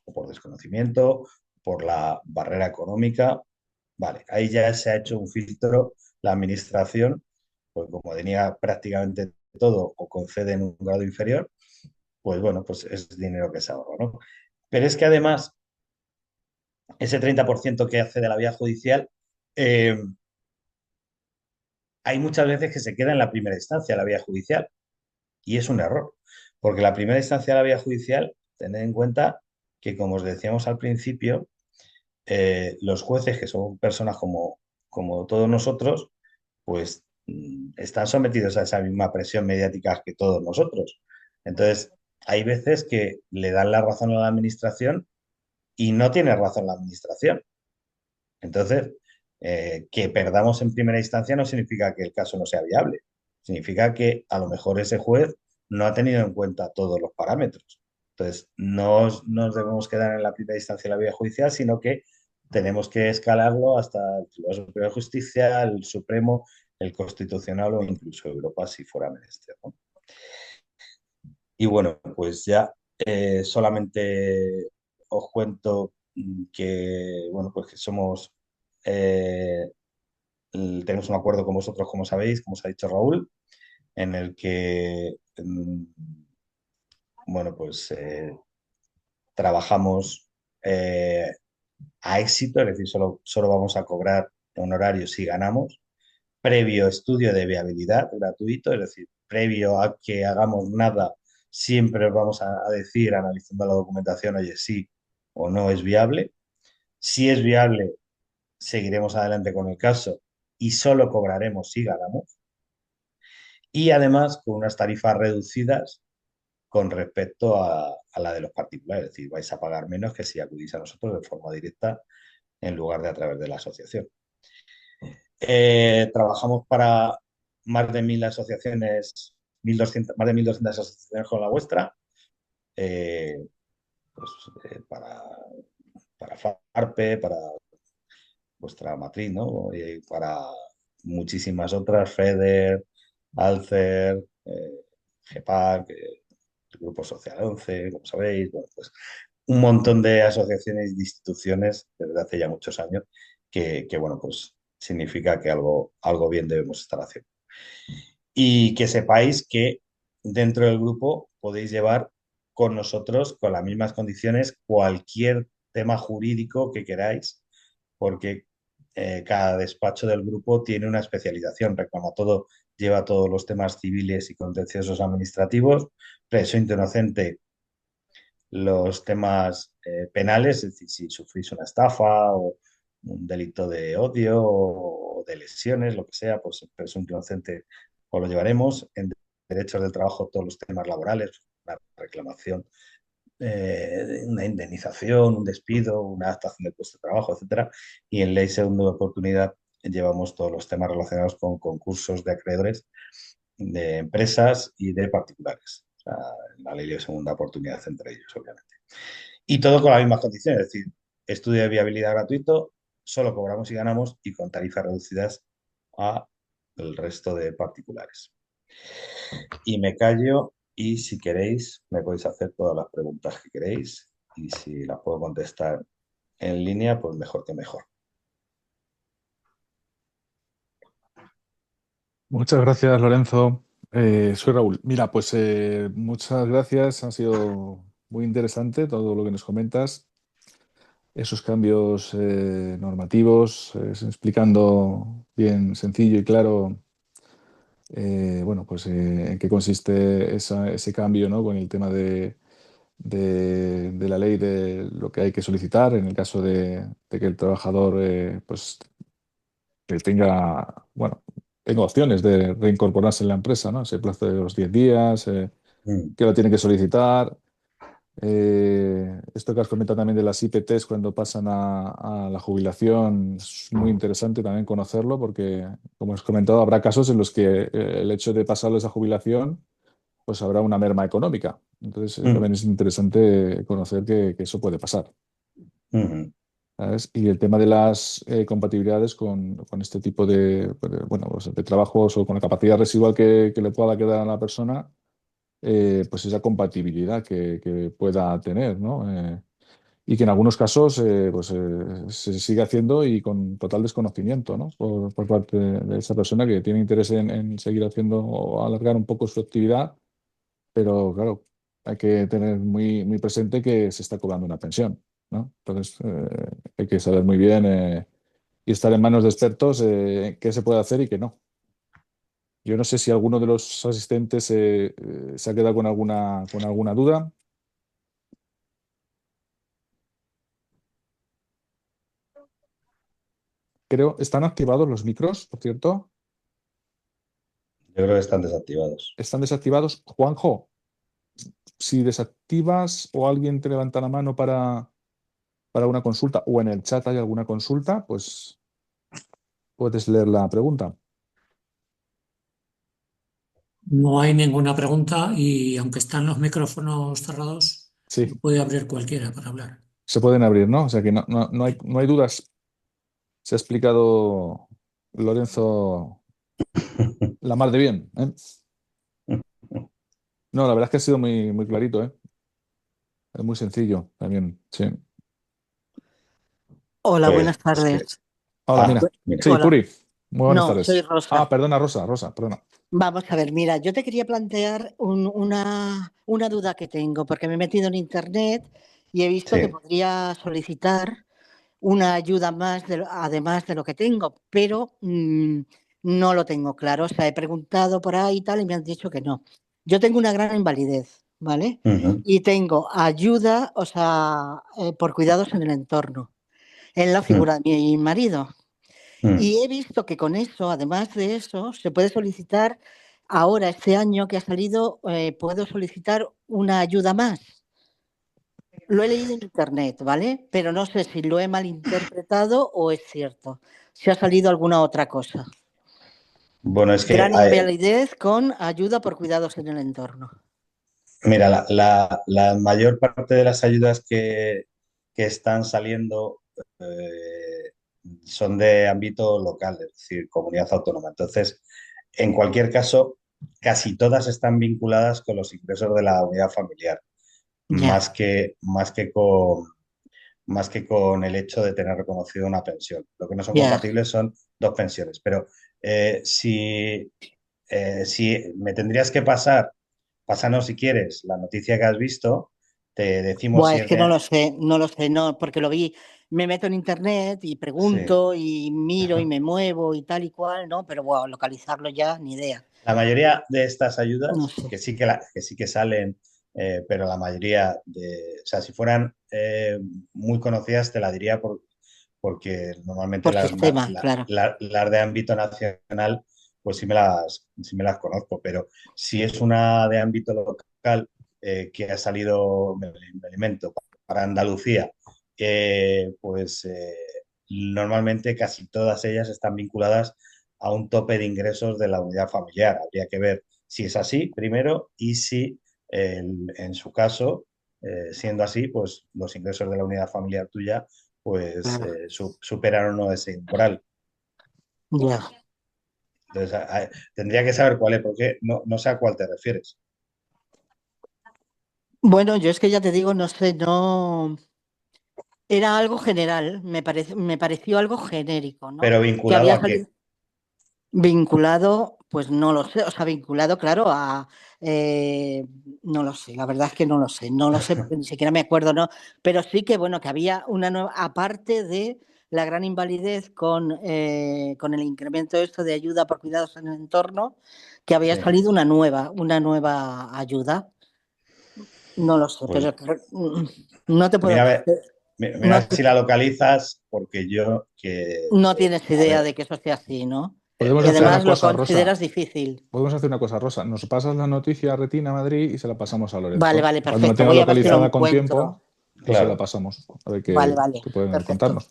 o por desconocimiento, por la barrera económica. Vale, ahí ya se ha hecho un filtro la administración, pues como tenía prácticamente todo o concede en un grado inferior, pues bueno, pues es dinero que se ahorra, ¿no? Pero es que además, ese 30% que hace de la vía judicial, eh, hay muchas veces que se queda en la primera instancia, la vía judicial, y es un error, porque la primera instancia de la vía judicial, tened en cuenta que, como os decíamos al principio, los jueces, que son personas como todos nosotros, pues están sometidos a esa misma presión mediática que todos nosotros. Entonces, hay veces que le dan la razón a la administración y no tiene razón la administración. Entonces, que perdamos en primera instancia no significa que el caso no sea viable. Significa que a lo mejor ese juez no ha tenido en cuenta todos los parámetros. Entonces, no nos debemos quedar en la primera instancia de la vía judicial, sino que tenemos que escalarlo hasta el Tribunal Superior de Justicia, el Supremo, el Constitucional o incluso Europa si fuera menester, ¿no? Y bueno, pues ya solamente os cuento que, bueno, pues que somos, eh, tenemos un acuerdo con vosotros, como sabéis, como os ha dicho Raúl, en el que, bueno, pues trabajamos a éxito, es decir, solo vamos a cobrar honorarios si ganamos, previo estudio de viabilidad gratuito, es decir, previo a que hagamos nada, siempre os vamos a decir, analizando la documentación, oye, sí o no es viable. Si es viable, seguiremos adelante con el caso y solo cobraremos si ganamos. Y además con unas tarifas reducidas con respecto a la de los particulares, es decir, vais a pagar menos que si acudís a nosotros de forma directa en lugar de a través de la asociación. Trabajamos para más de 1.000 asociaciones, 1.200, más de 1.200 asociaciones con la vuestra, eh, pues, para FARPE, para vuestra matriz, ¿no? Y para muchísimas otras, FEDER, ALCER, GEPAC, el Grupo Social 11, como sabéis, bueno, pues un montón de asociaciones y de instituciones desde hace ya muchos años bueno, pues significa que algo bien debemos estar haciendo. Y que sepáis que dentro del grupo podéis llevar con nosotros, con las mismas condiciones, cualquier tema jurídico que queráis, porque cada despacho del grupo tiene una especialización, reclama todo, lleva todos los temas civiles y contenciosos administrativos, presunto inocente los temas penales, es decir, si sufrís una estafa o un delito de odio o de lesiones, lo que sea, pues el presunto inocente os lo llevaremos. En derechos del trabajo, todos los temas laborales, la reclamación una indemnización, un despido, una adaptación del puesto de trabajo, etcétera. Y en ley segunda oportunidad llevamos todos los temas relacionados con concursos de acreedores de empresas y de particulares. O sea, la ley de segunda oportunidad entre ellos, obviamente. Y todo con las mismas condiciones, es decir, estudio de viabilidad gratuito, solo cobramos y ganamos y con tarifas reducidas a el resto de particulares. Y me callo y si queréis me podéis hacer todas las preguntas que queréis y si las puedo contestar en línea, pues mejor que mejor. Muchas gracias, Lorenzo. Soy Raúl. Mira, pues muchas gracias. Ha sido muy interesante todo lo que nos comentas. Esos cambios normativos, explicando bien sencillo y claro, bueno, pues en qué consiste ese cambio, ¿no? Con el tema de la ley de lo que hay que solicitar en el caso de que el trabajador, pues, que tenga, bueno, tenga opciones de reincorporarse en la empresa, ¿no? Ese plazo de los 10 días, Mm, que lo tiene que solicitar. Esto que has comentado también de las IPTs cuando pasan a la jubilación es muy interesante también conocerlo porque, como has comentado, habrá casos en los que el hecho de pasarles a jubilación, pues habrá una merma económica. Entonces, mm, también es interesante conocer que eso puede pasar. mm, ¿Sabes? Y el tema de las compatibilidades con este tipo bueno, pues, de trabajos o con la capacidad residual que le pueda quedar a la persona, pues esa compatibilidad que pueda tener, ¿no? Y que en algunos casos pues, se sigue haciendo y con total desconocimiento, ¿no? Por parte de esa persona que tiene interés en seguir haciendo o alargar un poco su actividad, pero claro, hay que tener muy presente que se está cobrando una pensión, ¿no? Entonces, hay que saber muy bien y estar en manos de expertos qué se puede hacer y qué no. Yo no sé si alguno de los asistentes se ha quedado con alguna duda. Creo, ¿están activados los micros, por cierto? yo creo que están desactivados. ¿Están desactivados? Juanjo, si desactivas o alguien te levanta la mano para una consulta o en el chat hay alguna consulta, pues puedes leer la pregunta. No hay ninguna pregunta y aunque están los micrófonos cerrados, Sí, lo puede abrir cualquiera para hablar. se pueden abrir, ¿no? O sea que no hay dudas. Se ha explicado Lorenzo la mar de bien, ¿eh? No, la verdad es que ha sido muy clarito, ¿eh? Es muy sencillo también, sí. Hola, Pues buenas tardes. Hola, ah, mira. mira. Sí, Hola. Puri. Muy buenas No, soy tardes. Ah, Rosa. perdona, Rosa, perdona. Vamos a ver, mira, yo te quería plantear una duda que tengo, porque me he metido en internet y he visto que Sí. podría solicitar una ayuda más, además de lo que tengo, pero no lo tengo claro. O sea, he preguntado por ahí y tal y me han dicho que no. Yo tengo una gran invalidez, ¿vale? Ujú, Y tengo ayuda, o sea, por cuidados en el entorno, en la mm, figura de mi marido. mm. Y he visto que con eso, además de eso, se puede solicitar, ahora este año que ha salido, puedo solicitar una ayuda más. Lo he leído en internet, ¿vale? Pero no sé si lo he malinterpretado o es cierto. Si ha salido alguna otra cosa. Bueno, es que, Gran invalidez con ayuda por cuidados en el entorno. mira, la mayor parte de las ayudas que están saliendo son de ámbito local, es decir, comunidad autónoma. Entonces, en cualquier caso, casi todas están vinculadas con los ingresos de la unidad familiar, Ya, más que con el hecho de tener reconocido una pensión. Lo que no son ya. compatibles son dos pensiones. Pero si me tendrías que pasar, pásanos si quieres la noticia que has visto, te decimos Buah, si es es que no de... lo sé, no lo sé, no, porque lo vi, me meto en internet y Sí. pregunto y miro y me muevo y tal y cual, ¿no? Pero bueno, localizarlo ya, ni idea. La mayoría de estas No ayudas, sé. que sí que salen, pero la mayoría o sea, si fueran muy conocidas, te la diría porque normalmente Por sistema, claro. las de ámbito nacional, pues sí me las conozco, pero si es una de ámbito local, que ha salido, me alimento, para Andalucía, pues normalmente casi todas ellas están vinculadas a un tope de ingresos de la unidad familiar. Habría que ver si es así primero y si en su caso, siendo así, pues los ingresos de la unidad familiar tuya pues Claro, superan o no ese umbral. ya. Entonces, tendría que saber cuál es, porque no sé a cuál te refieres. Bueno, yo es que ya te digo, no sé, no. Era algo general, me pareció algo genérico, ¿no? Pero Que vinculado había a qué. salido vinculado, pues no lo sé, o sea, vinculado, claro, no lo sé, la verdad es que no lo sé porque ni siquiera me acuerdo, ¿no? Pero sí que, bueno, que había una nueva, aparte de la gran invalidez con el incremento esto de ayuda por cuidados en el entorno, que había Sí, salido una nueva ayuda. No lo sé, pues pero no te puedo, mira, mira a no, ver si la localizas, porque yo no tienes a idea ver, de que eso sea así, ¿no? Podemos Y hacer no, una además lo cosa, Rosa. consideras difícil. Podemos hacer una cosa, Rosa. Nos pasas la noticia a Retina Madrid y se la pasamos a Vale, Lorenzo. vale, Cuando la perfecto. tenga Voy a ver si lo localizada con encuentro. tiempo, pues se la claro, pasamos. A ver Vale, qué, vale, qué pueden perfecto, contarnos.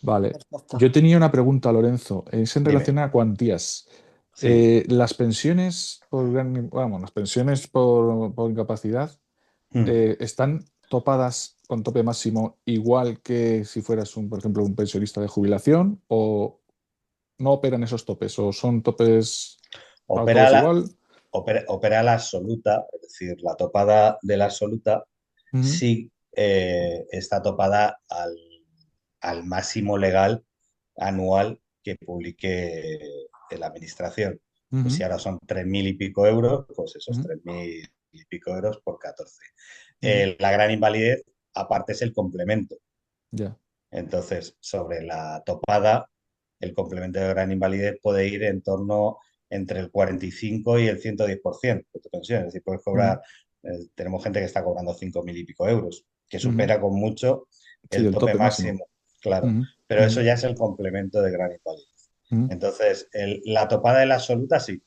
Vale. perfecto. Yo tenía una pregunta, Lorenzo. Es en dime, relación a cuantías. sí. Las pensiones vamos, las pensiones por incapacidad Mm. están topadas con tope máximo igual que si fueras por ejemplo, un pensionista de jubilación o no operan esos topes o son topes para Opera todos la, igual. opera la absoluta, es decir, la topada de la absoluta Ujú, sí está topada al máximo legal anual que publique la administración. Pues ujú, si ahora son 3.000 y pico euros, pues esos ujú, 3.000 y pico euros por 14. ujú. La gran invalidez, aparte, es el complemento. Ya. Entonces, sobre la topada, el complemento de gran invalidez puede ir en torno entre el 45 y el 110% de tu pensión. Es decir, puedes Ujú, cobrar, tenemos gente que está cobrando 5.000 y pico euros, que ujú. supera con mucho Sí, el el tope tope máximo. máximo, claro, Ujú, pero eso ujú, ya es el complemento de gran invalidez. ujú. Entonces, la topada de la absoluta, sí,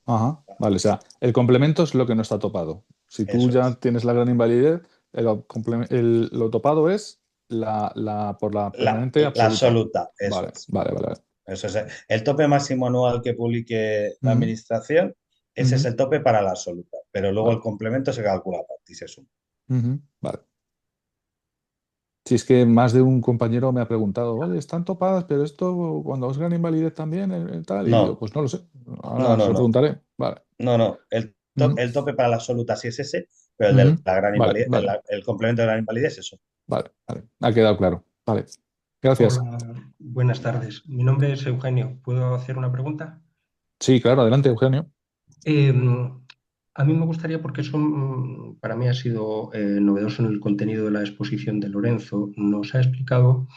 Ajá. Vale, o sea, el complemento es lo que no está topado. Si tú eso ya es. tienes la gran invalidez, lo topado es por la permanente La absoluta. absoluta, eso Vale, es. vale, vale, vale. Eso es el tope máximo anual que publique la Ujú, administración, ese es ujú. el tope para la absoluta, pero luego el Vale, complemento se calcula aparte y se suma. ujú, vale. Si es que más de un compañero me ha preguntado, oye, están topadas, pero esto cuando es gran invalidez también, tal, y digo, No, pues no lo sé. no, Ahora se no, lo no, preguntaré. Vale. no, no. Ujú, El tope para la absoluta sí es ese, pero el ujú. de la gran Vale, invalidez, vale, el complemento de la gran invalidez es eso. vale, vale. Ha quedado claro. Vale. Gracias. Hola, buenas tardes. Mi nombre es Eugenio. ¿Puedo hacer una pregunta? Sí, claro, adelante, Eugenio. Eh, a mí me gustaría, porque para mí ha sido novedoso en el contenido de la exposición de Lorenzo, nos ha explicado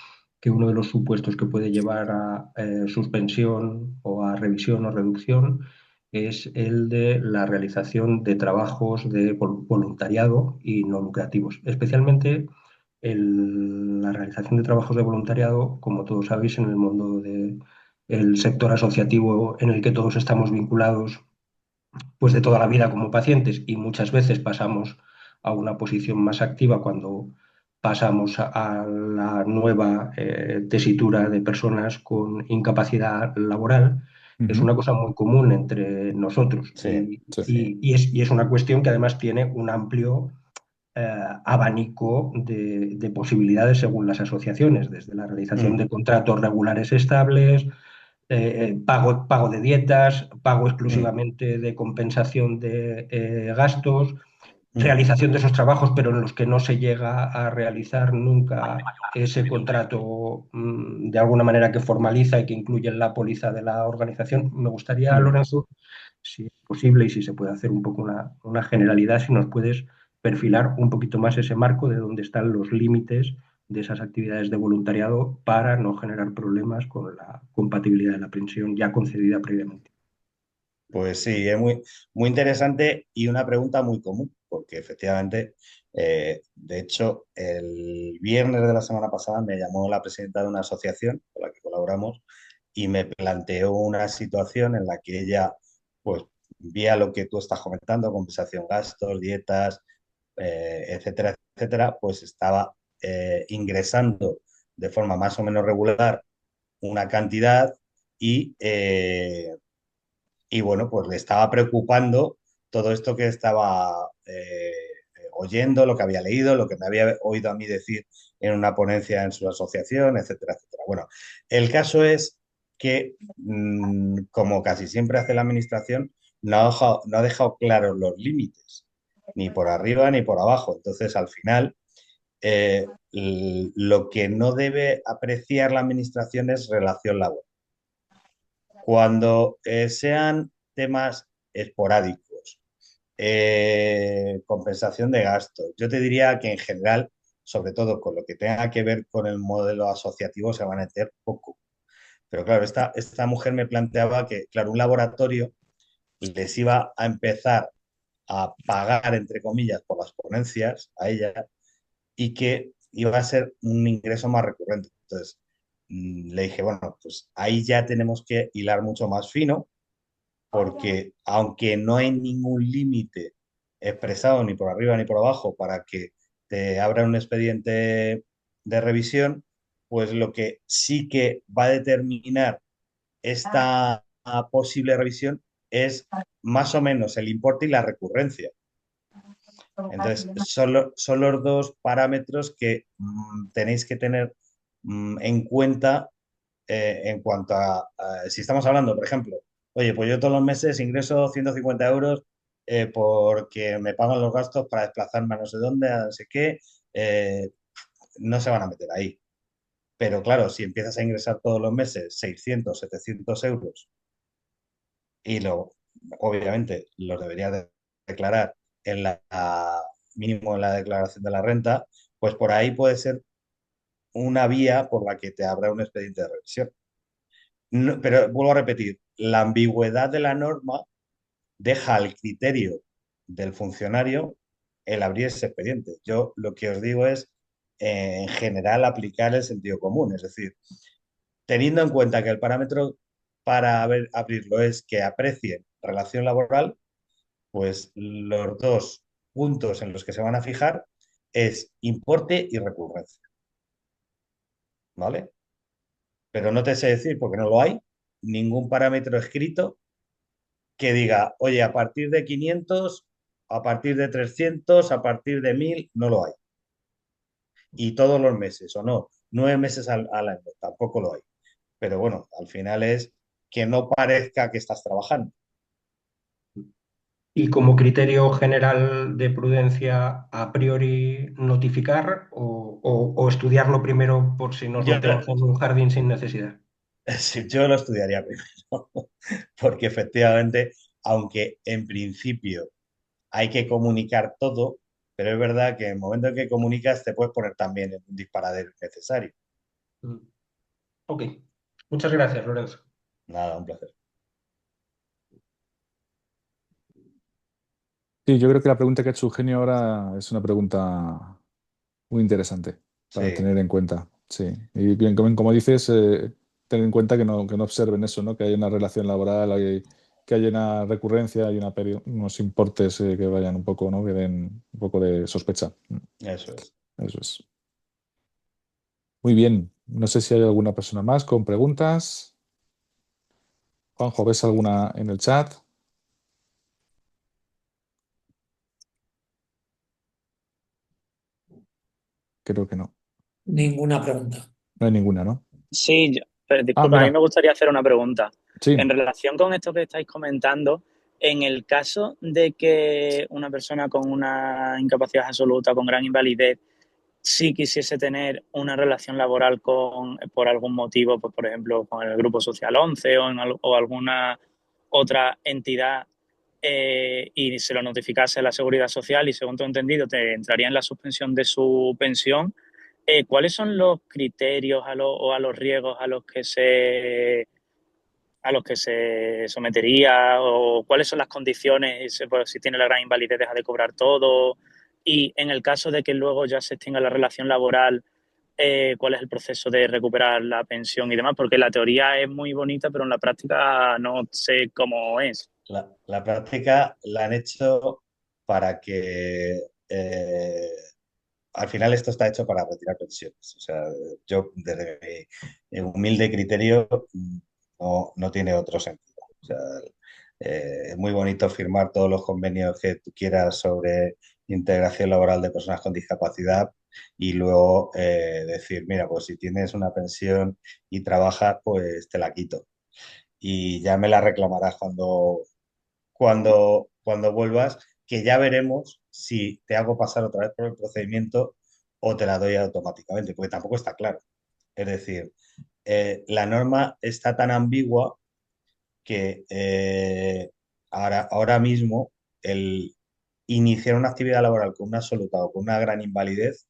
que uno de los supuestos que puede llevar a suspensión o a revisión o reducción es el de la realización de trabajos de voluntariado y no lucrativos, especialmente la realización de trabajos de voluntariado, como todos sabéis, en el mundo del sector asociativo en el que todos estamos vinculados pues de toda la vida como pacientes y muchas veces pasamos a una posición más activa cuando pasamos a la nueva tesitura de personas con incapacidad laboral. Es Ujú. una cosa muy común entre nosotros Sí, Sí. sí. y es una cuestión que además tiene un amplio abanico de posibilidades según las asociaciones, desde la realización Mm, de contratos regulares estables, pago de dietas, pago mm, exclusivamente de compensación de gastos, mm, realización de esos trabajos, pero en los que no se llega a realizar nunca ese contrato de alguna manera que formaliza y que incluye en la póliza de la organización. Me gustaría, mm. Lorenzo, si es posible y si se puede hacer un poco una generalidad, si nos puedes perfilar un poquito más ese marco de dónde están los límites de esas actividades de voluntariado para no generar problemas con la compatibilidad de la pensión ya concedida previamente. Pues sí, es muy interesante y una pregunta muy común, porque efectivamente, de hecho, el viernes de la semana pasada me llamó la presidenta de una asociación con la que colaboramos y me planteó una situación en la que ella, pues, vía lo que tú estás comentando, compensación gastos, dietas, etcétera, etcétera, pues estaba ingresando de forma más o menos regular una cantidad y, y bueno, pues le estaba preocupando todo esto que estaba oyendo, lo que había leído, lo que me había oído a mí decir en una ponencia en su asociación, etcétera, etcétera. Bueno, el caso es que, como casi siempre hace la administración, no ha dejado claros los límites, ni por arriba ni por abajo. Entonces, al final, lo que no debe apreciar la administración es relación laboral. Cuando sean temas esporádicos, compensación de gastos, yo te diría que en general, sobre todo con lo que tenga que ver con el modelo asociativo, se van a meter poco. Pero claro, esta mujer me planteaba que, claro, un laboratorio les iba a empezar a pagar, entre comillas, por las ponencias a ella y que iba a ser un ingreso más recurrente. Entonces, le dije, bueno, pues ahí ya tenemos que hilar mucho más fino, porque aunque no hay ningún límite expresado ni por arriba ni por abajo para que te abra un expediente de revisión, pues lo que sí que va a determinar esta posible revisión es más o menos el importe y la recurrencia. Entonces, son los dos parámetros que tenéis que tener en cuenta en cuanto si estamos hablando, por ejemplo, oye, pues yo todos los meses ingreso 150 euros porque me pagan los gastos para desplazarme a no sé dónde, a no sé qué, no se van a meter ahí. Pero claro, si empiezas a ingresar todos los meses 600, 700 euros y obviamente los deberías declarar en mínimo en la declaración de la renta, pues por ahí puede ser una vía por la que te abra un expediente de revisión. No, pero vuelvo a repetir, la ambigüedad de la norma deja al criterio del funcionario el abrir ese expediente. Yo lo que os digo es, en general, aplicar el sentido común, es decir, teniendo en cuenta que el parámetro para abrirlo es que aprecien relación laboral, pues los dos puntos en los que se van a fijar es importe y recurrencia, ¿vale? Pero no te sé decir, porque no lo hay, ningún parámetro escrito que diga, oye, a partir de 500, a partir de 300, a partir de 1000, no lo hay. Y todos los meses, o no, 9 meses al año, tampoco lo hay. Pero bueno, al final es que no parezca que estás trabajando. Y como criterio general de prudencia, a priori notificar o estudiarlo primero por si nos Yo, metemos en un jardín sin necesidad. sí, yo lo estudiaría primero, porque efectivamente, aunque en principio hay que comunicar todo, pero es verdad que en el momento en que comunicas te puedes poner también en un disparadero necesario. Mm. Ok, muchas gracias, Lorenzo. Nada, un placer. Sí, yo creo que la pregunta que ha hecho Eugenio ahora es una pregunta muy interesante para Sí, tener en cuenta. Sí. Y bien, como dices, ten en cuenta que no observen eso, ¿no? Que hay una relación laboral, que hay una recurrencia, hay unos importes que vayan un poco, ¿no? Que den un poco de sospecha. eso es. Eso es. Muy bien. No sé si hay alguna persona más con preguntas. Juanjo, ¿ves alguna en el chat? Creo que no. Ninguna pregunta. No hay ninguna, ¿no? Sí, pero Ah, disculpa, a mí me mira. gustaría hacer una pregunta. En Sí. relación con esto que estáis comentando, en el caso de que una persona con una incapacidad absoluta, con gran invalidez, sí quisiese tener una relación laboral por algún motivo, pues por ejemplo, con el Grupo Social 11 o alguna otra entidad, y se lo notificase a la Seguridad Social y según tengo entendido, te entraría en la suspensión de su pensión. ¿Cuáles son los criterios o a los riesgos a los que se sometería o cuáles son las condiciones? Pues, si tiene la gran invalidez, deja de cobrar todo. Y en el caso de que luego ya se extinga la relación laboral, ¿cuál es el proceso de recuperar la pensión y demás? Porque la teoría es muy bonita, pero en la práctica no sé cómo es. la práctica la han hecho para que al final esto está hecho para retirar pensiones. O sea, yo desde mi humilde criterio no tiene otro sentido. O sea, es muy bonito firmar todos los convenios que tú quieras sobre integración laboral de personas con discapacidad y luego decir, mira, pues si tienes una pensión y trabajas, pues te la quito. Y ya me la reclamarás cuando vuelvas, que ya veremos si te hago pasar otra vez por el procedimiento o te la doy automáticamente, porque tampoco está claro. Es decir, la norma está tan ambigua que ahora mismo el iniciar una actividad laboral con una absoluta o con una gran invalidez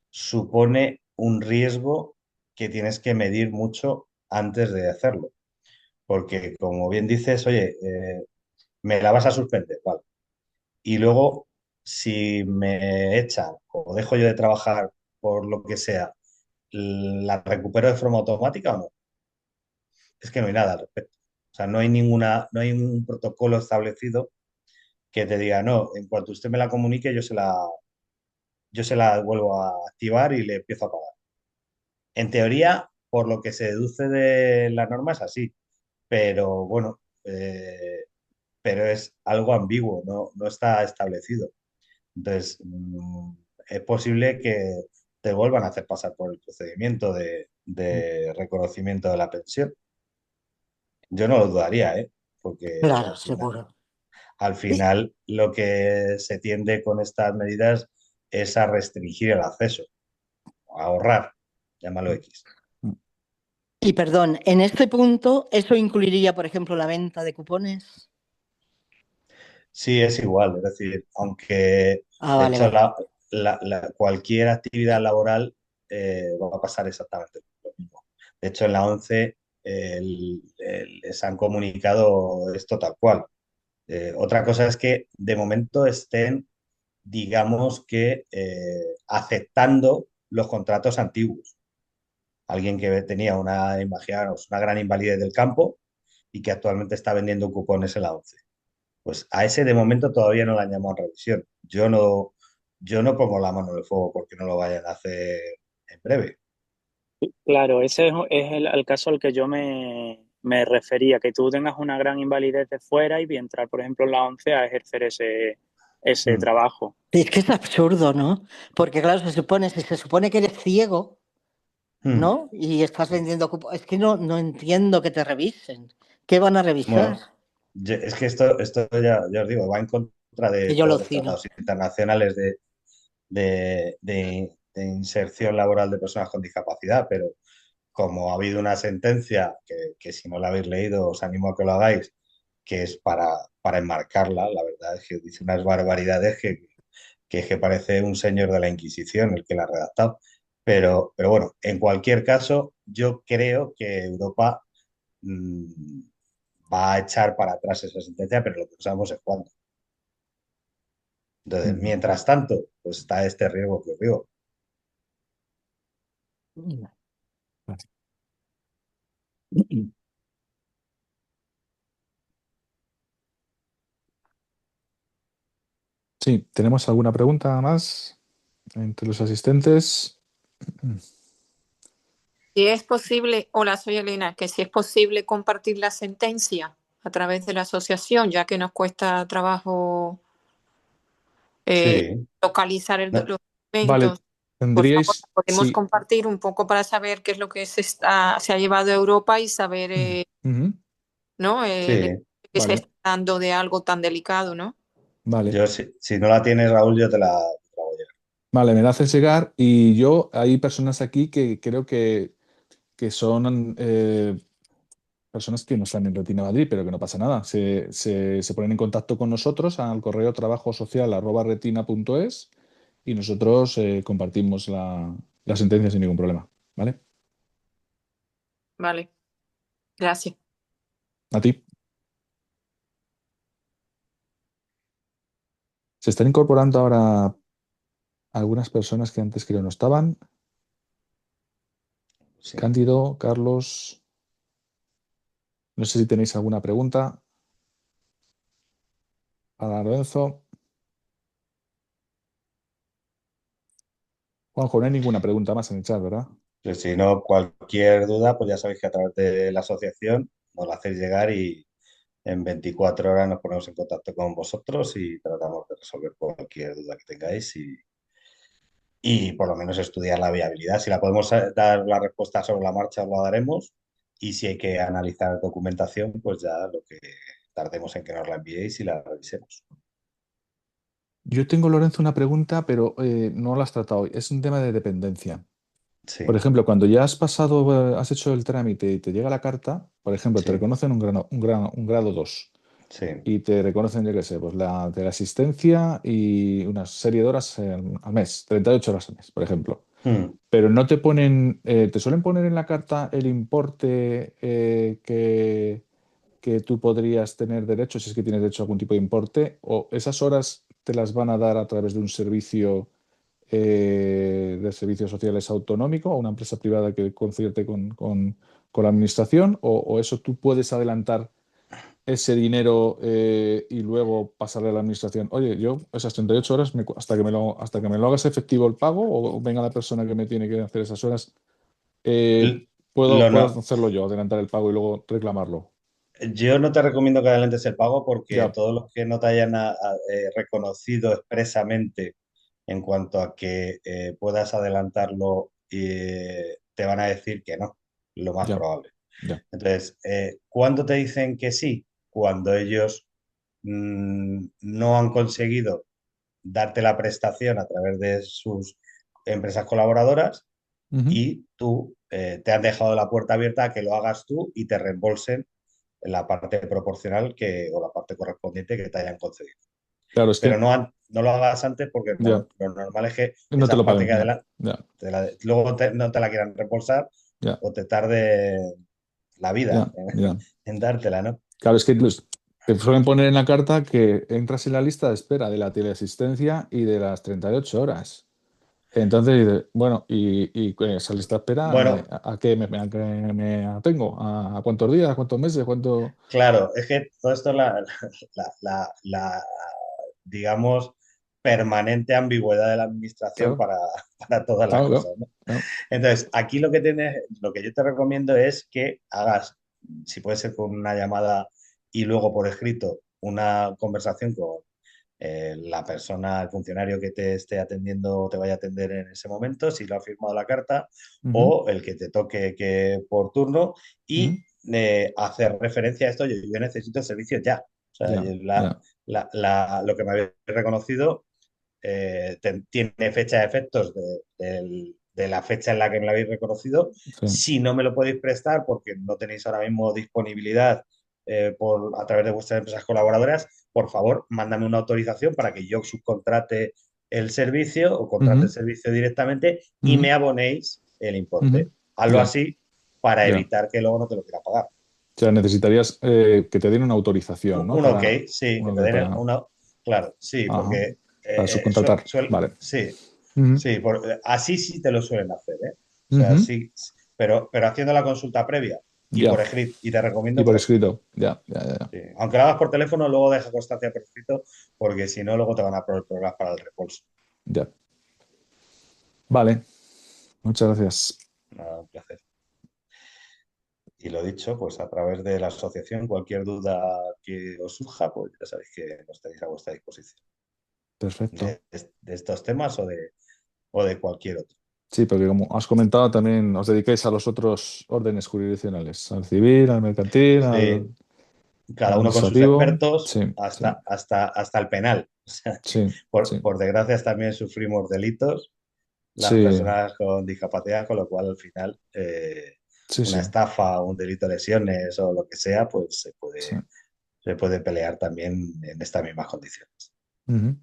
supone un riesgo que tienes que medir mucho antes de hacerlo. Porque como bien dices, oye, me la vas a suspender, vale. Y luego, si me echan o dejo yo de trabajar por lo que sea, ¿la recupero de forma automática o no? Es que no hay nada al respecto. O sea, no hay un protocolo establecido que te diga, no, en cuanto usted me la comunique, yo se la vuelvo a activar y le empiezo a pagar. En teoría, por lo que se deduce de la norma es así, pero bueno, pero es algo ambiguo, no está establecido. Entonces, es posible que te vuelvan a hacer pasar por el procedimiento de reconocimiento de la pensión. Yo no lo dudaría, ¿eh? Porque Claro, seguro. al Y, final lo que se tiende con estas medidas es a restringir el acceso, a ahorrar, llámalo X. y perdón, en este punto, ¿eso incluiría, por ejemplo, la venta de cupones? Sí, es igual, es decir, aunque Ah, de vale, hecho vale. cualquier actividad laboral va a pasar exactamente lo mismo. De hecho, en la 11 les han comunicado esto tal cual. Otra cosa es que de momento estén, digamos que, aceptando los contratos antiguos. Alguien que tenía imaginaros, una gran invalidez del campo y que actualmente está vendiendo cupones en la 11. Pues a ese de momento todavía no le han llamado a revisión. Yo no pongo la mano en el fuego porque no lo vayan a hacer en breve. Claro, ese es el caso al que yo me refería, que tú tengas una gran invalidez de fuera y entrar, por ejemplo, en la 11 a ejercer ese Mm. trabajo. Sí, es que es absurdo, ¿no? Porque claro, si se supone que eres ciego, Mm. ¿no? Y estás vendiendo cupones, es que no entiendo que te revisen. ¿Qué van a revisar? Bueno, es que esto ya os digo, va en contra Que de yo todos lo los cino. tratados internacionales de inserción laboral de personas con discapacidad, pero como ha habido una sentencia que si no la habéis leído os animo a que lo hagáis, que es para enmarcarla, la verdad es que dice unas barbaridades que es que parece un señor de la Inquisición el que la ha redactado. Pero bueno, en cualquier caso, yo creo que Europa mm, va a echar para atrás esa sentencia, pero lo que no sabemos es cuándo. Entonces, Mm. mientras tanto, pues está este riesgo que os digo. Sí, ¿tenemos alguna pregunta más entre los asistentes? Si es posible, hola, soy Elena, que si es posible compartir la sentencia a través de la asociación, ya que nos cuesta trabajo Sí. localizar No, los Vale, documentos. Por favor, tendríais, podemos sí, compartir un poco para saber qué es lo que se ha llevado a Europa y saber, ujú, ¿no? El sí. que se está vale, dando de algo tan delicado, ¿no? vale, Yo, si no la tienes, Raúl, yo te la voy a llevar. vale, me la haces llegar y yo, hay personas aquí que creo que son personas que no están en Retina Madrid, pero que no pasa nada. Se ponen en contacto con nosotros al correo trabajosocial@retina.es y nosotros compartimos la sentencia sin ningún problema. ¿Vale? Vale, gracias. A ti. Se están incorporando ahora algunas personas que antes creo no estaban. Sí. Cándido, Carlos, no sé si tenéis alguna pregunta. para Lorenzo. Juanjo, no hay ninguna pregunta más en el chat, ¿verdad? Pues si no, cualquier duda, pues ya sabéis que a través de la asociación nos la hacéis llegar y en 24 horas nos ponemos en contacto con vosotros y tratamos de resolver cualquier duda que tengáis y por lo menos estudiar la viabilidad. Si la podemos dar la respuesta sobre la marcha, os la daremos. Y si hay que analizar documentación, pues ya lo que tardemos en que nos la enviéis y la revisemos. Yo tengo, Lorenzo, una pregunta, pero no la has tratado hoy. Es un tema de dependencia. Por Sí, ejemplo, cuando ya has pasado, has hecho el trámite y te llega la carta, por ejemplo, te sí, reconocen un grado 2 sí. y te reconocen, yo qué sé, pues la de la asistencia y una serie de horas al mes, 38 horas al mes, por ejemplo. Mm. Pero no te ponen, te suelen poner en la carta el importe que tú podrías tener derecho, si es que tienes derecho a algún tipo de importe, o esas horas te las van a dar a través de un servicio de servicios sociales autonómico o una empresa privada que concierte con la administración, o eso tú puedes adelantar ese dinero y luego pasarle a la administración. Oye, yo esas 38 horas, hasta que me lo hagas efectivo el pago o venga la persona que me tiene que hacer esas horas, eh, L- Lo puedo no, hacerlo yo, adelantar el pago y luego reclamarlo. yo no te recomiendo que adelantes el pago porque Ya, todos los que no te hayan reconocido expresamente en cuanto a que puedas adelantarlo, te van a decir que no, lo más ya, probable. ya. Entonces, ¿cuándo te dicen que sí? Cuando ellos no han conseguido darte la prestación a través de sus empresas colaboradoras Ujú. y tú te han dejado la puerta abierta a que lo hagas tú y te reembolsen la parte proporcional o la parte correspondiente que te hayan concedido. Claro, es Pero que no lo hagas antes porque ya, lo normal es que no te esa lo parte paguen, que ya, adelante ya, luego no te la quieran reembolsar ya, o te tarde la vida ya, ya. en dártela, ¿no? Claro, es que te suelen poner en la carta que entras en la lista de espera de la teleasistencia y de las 38 horas. Entonces, dices, bueno, y con esa lista de espera, Bueno, ¿a qué a qué me atengo? ¿A cuántos días? ¿A cuántos meses? ¿Cuánto? claro, es que todo esto es digamos, permanente ambigüedad de la administración Claro, para todas las claro, cosas, claro, ¿no? claro. Entonces, aquí lo que yo te recomiendo es que hagas, si puede ser con una llamada y luego por escrito, una conversación con la persona, el funcionario que te esté atendiendo o te vaya a atender en ese momento, si lo ha firmado la carta, Ujú, o el que te toque que por turno, ujú. y hacer referencia a esto, yo necesito el servicio ya. O sea, Ya, ya, lo que me habéis reconocido tiene fecha de efectos de la fecha en la que me lo habéis reconocido. sí. Si no me lo podéis prestar porque no tenéis ahora mismo disponibilidad a través de vuestras empresas colaboradoras, por favor, mándame una autorización para que yo subcontrate el servicio o contrate el Ujú, servicio directamente y ujú, me abonéis el ujú. importe. Hazlo Ya, así para ya. evitar que luego no te lo quiera pagar. O sea, necesitarías que te den una autorización, ¿no? Un ok, Para, sí, que te den una. Claro, sí, ajá, porque para subcontratar. Vale. sí, Ujú, sí, así sí te lo suelen hacer, ¿eh? O sea, ujú. sí, pero haciendo la consulta previa y Ya. por escrito, y te Y recomiendo por por escrito. escrito. Ya, ya, ya, ya. Sí. Aunque lo hagas por teléfono, luego deja constancia por escrito, porque si no, luego te van a poner problemas para el reembolso. Ya. Vale, muchas gracias. Nada, un placer. Y lo dicho, pues a través de la asociación, cualquier duda que os surja, pues ya sabéis que nos tenéis a vuestra disposición Perfecto. de estos temas o de cualquier otro. Sí, porque como has comentado, también os dedicáis a los otros órdenes jurisdiccionales, al civil, al mercantil, Sí, al cada uno con sus administrativo. expertos Sí, sí, hasta el penal. O sea, sí, sí, por desgracia también sufrimos delitos las sí, personas con discapacidad, con lo cual al final sí, una sí, estafa o un delito de lesiones o lo que sea, pues sí. se puede pelear también en estas mismas condiciones. Ujú.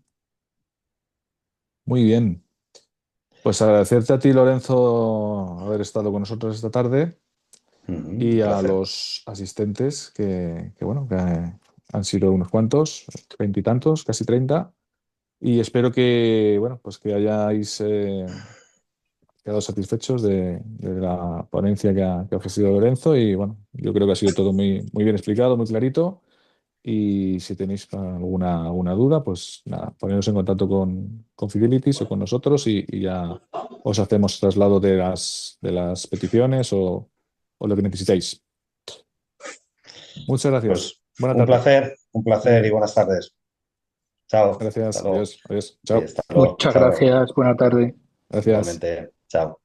Muy bien. Pues agradecerte a ti, Lorenzo, haber estado con nosotros esta tarde Ujú, y un a placer. los asistentes bueno, que han sido unos cuantos, veintitantos, casi 30. Y espero que, bueno, pues que hayáis quedado satisfechos de la ponencia que ha ofrecido Lorenzo. Y bueno, yo creo que ha sido todo muy, muy bien explicado, muy clarito. Y si tenéis alguna duda, pues nada, poneros en contacto con Fidelities o con nosotros y ya os hacemos traslado de las peticiones o lo que necesitéis. Muchas gracias. Pues Buena un tarde. placer y buenas tardes. Chao. Hasta Gracias. luego. Adiós. Adiós. Sí, Chao. hasta luego. Muchas Chao. gracias. Buena tarde. Gracias. Igualmente. Chao.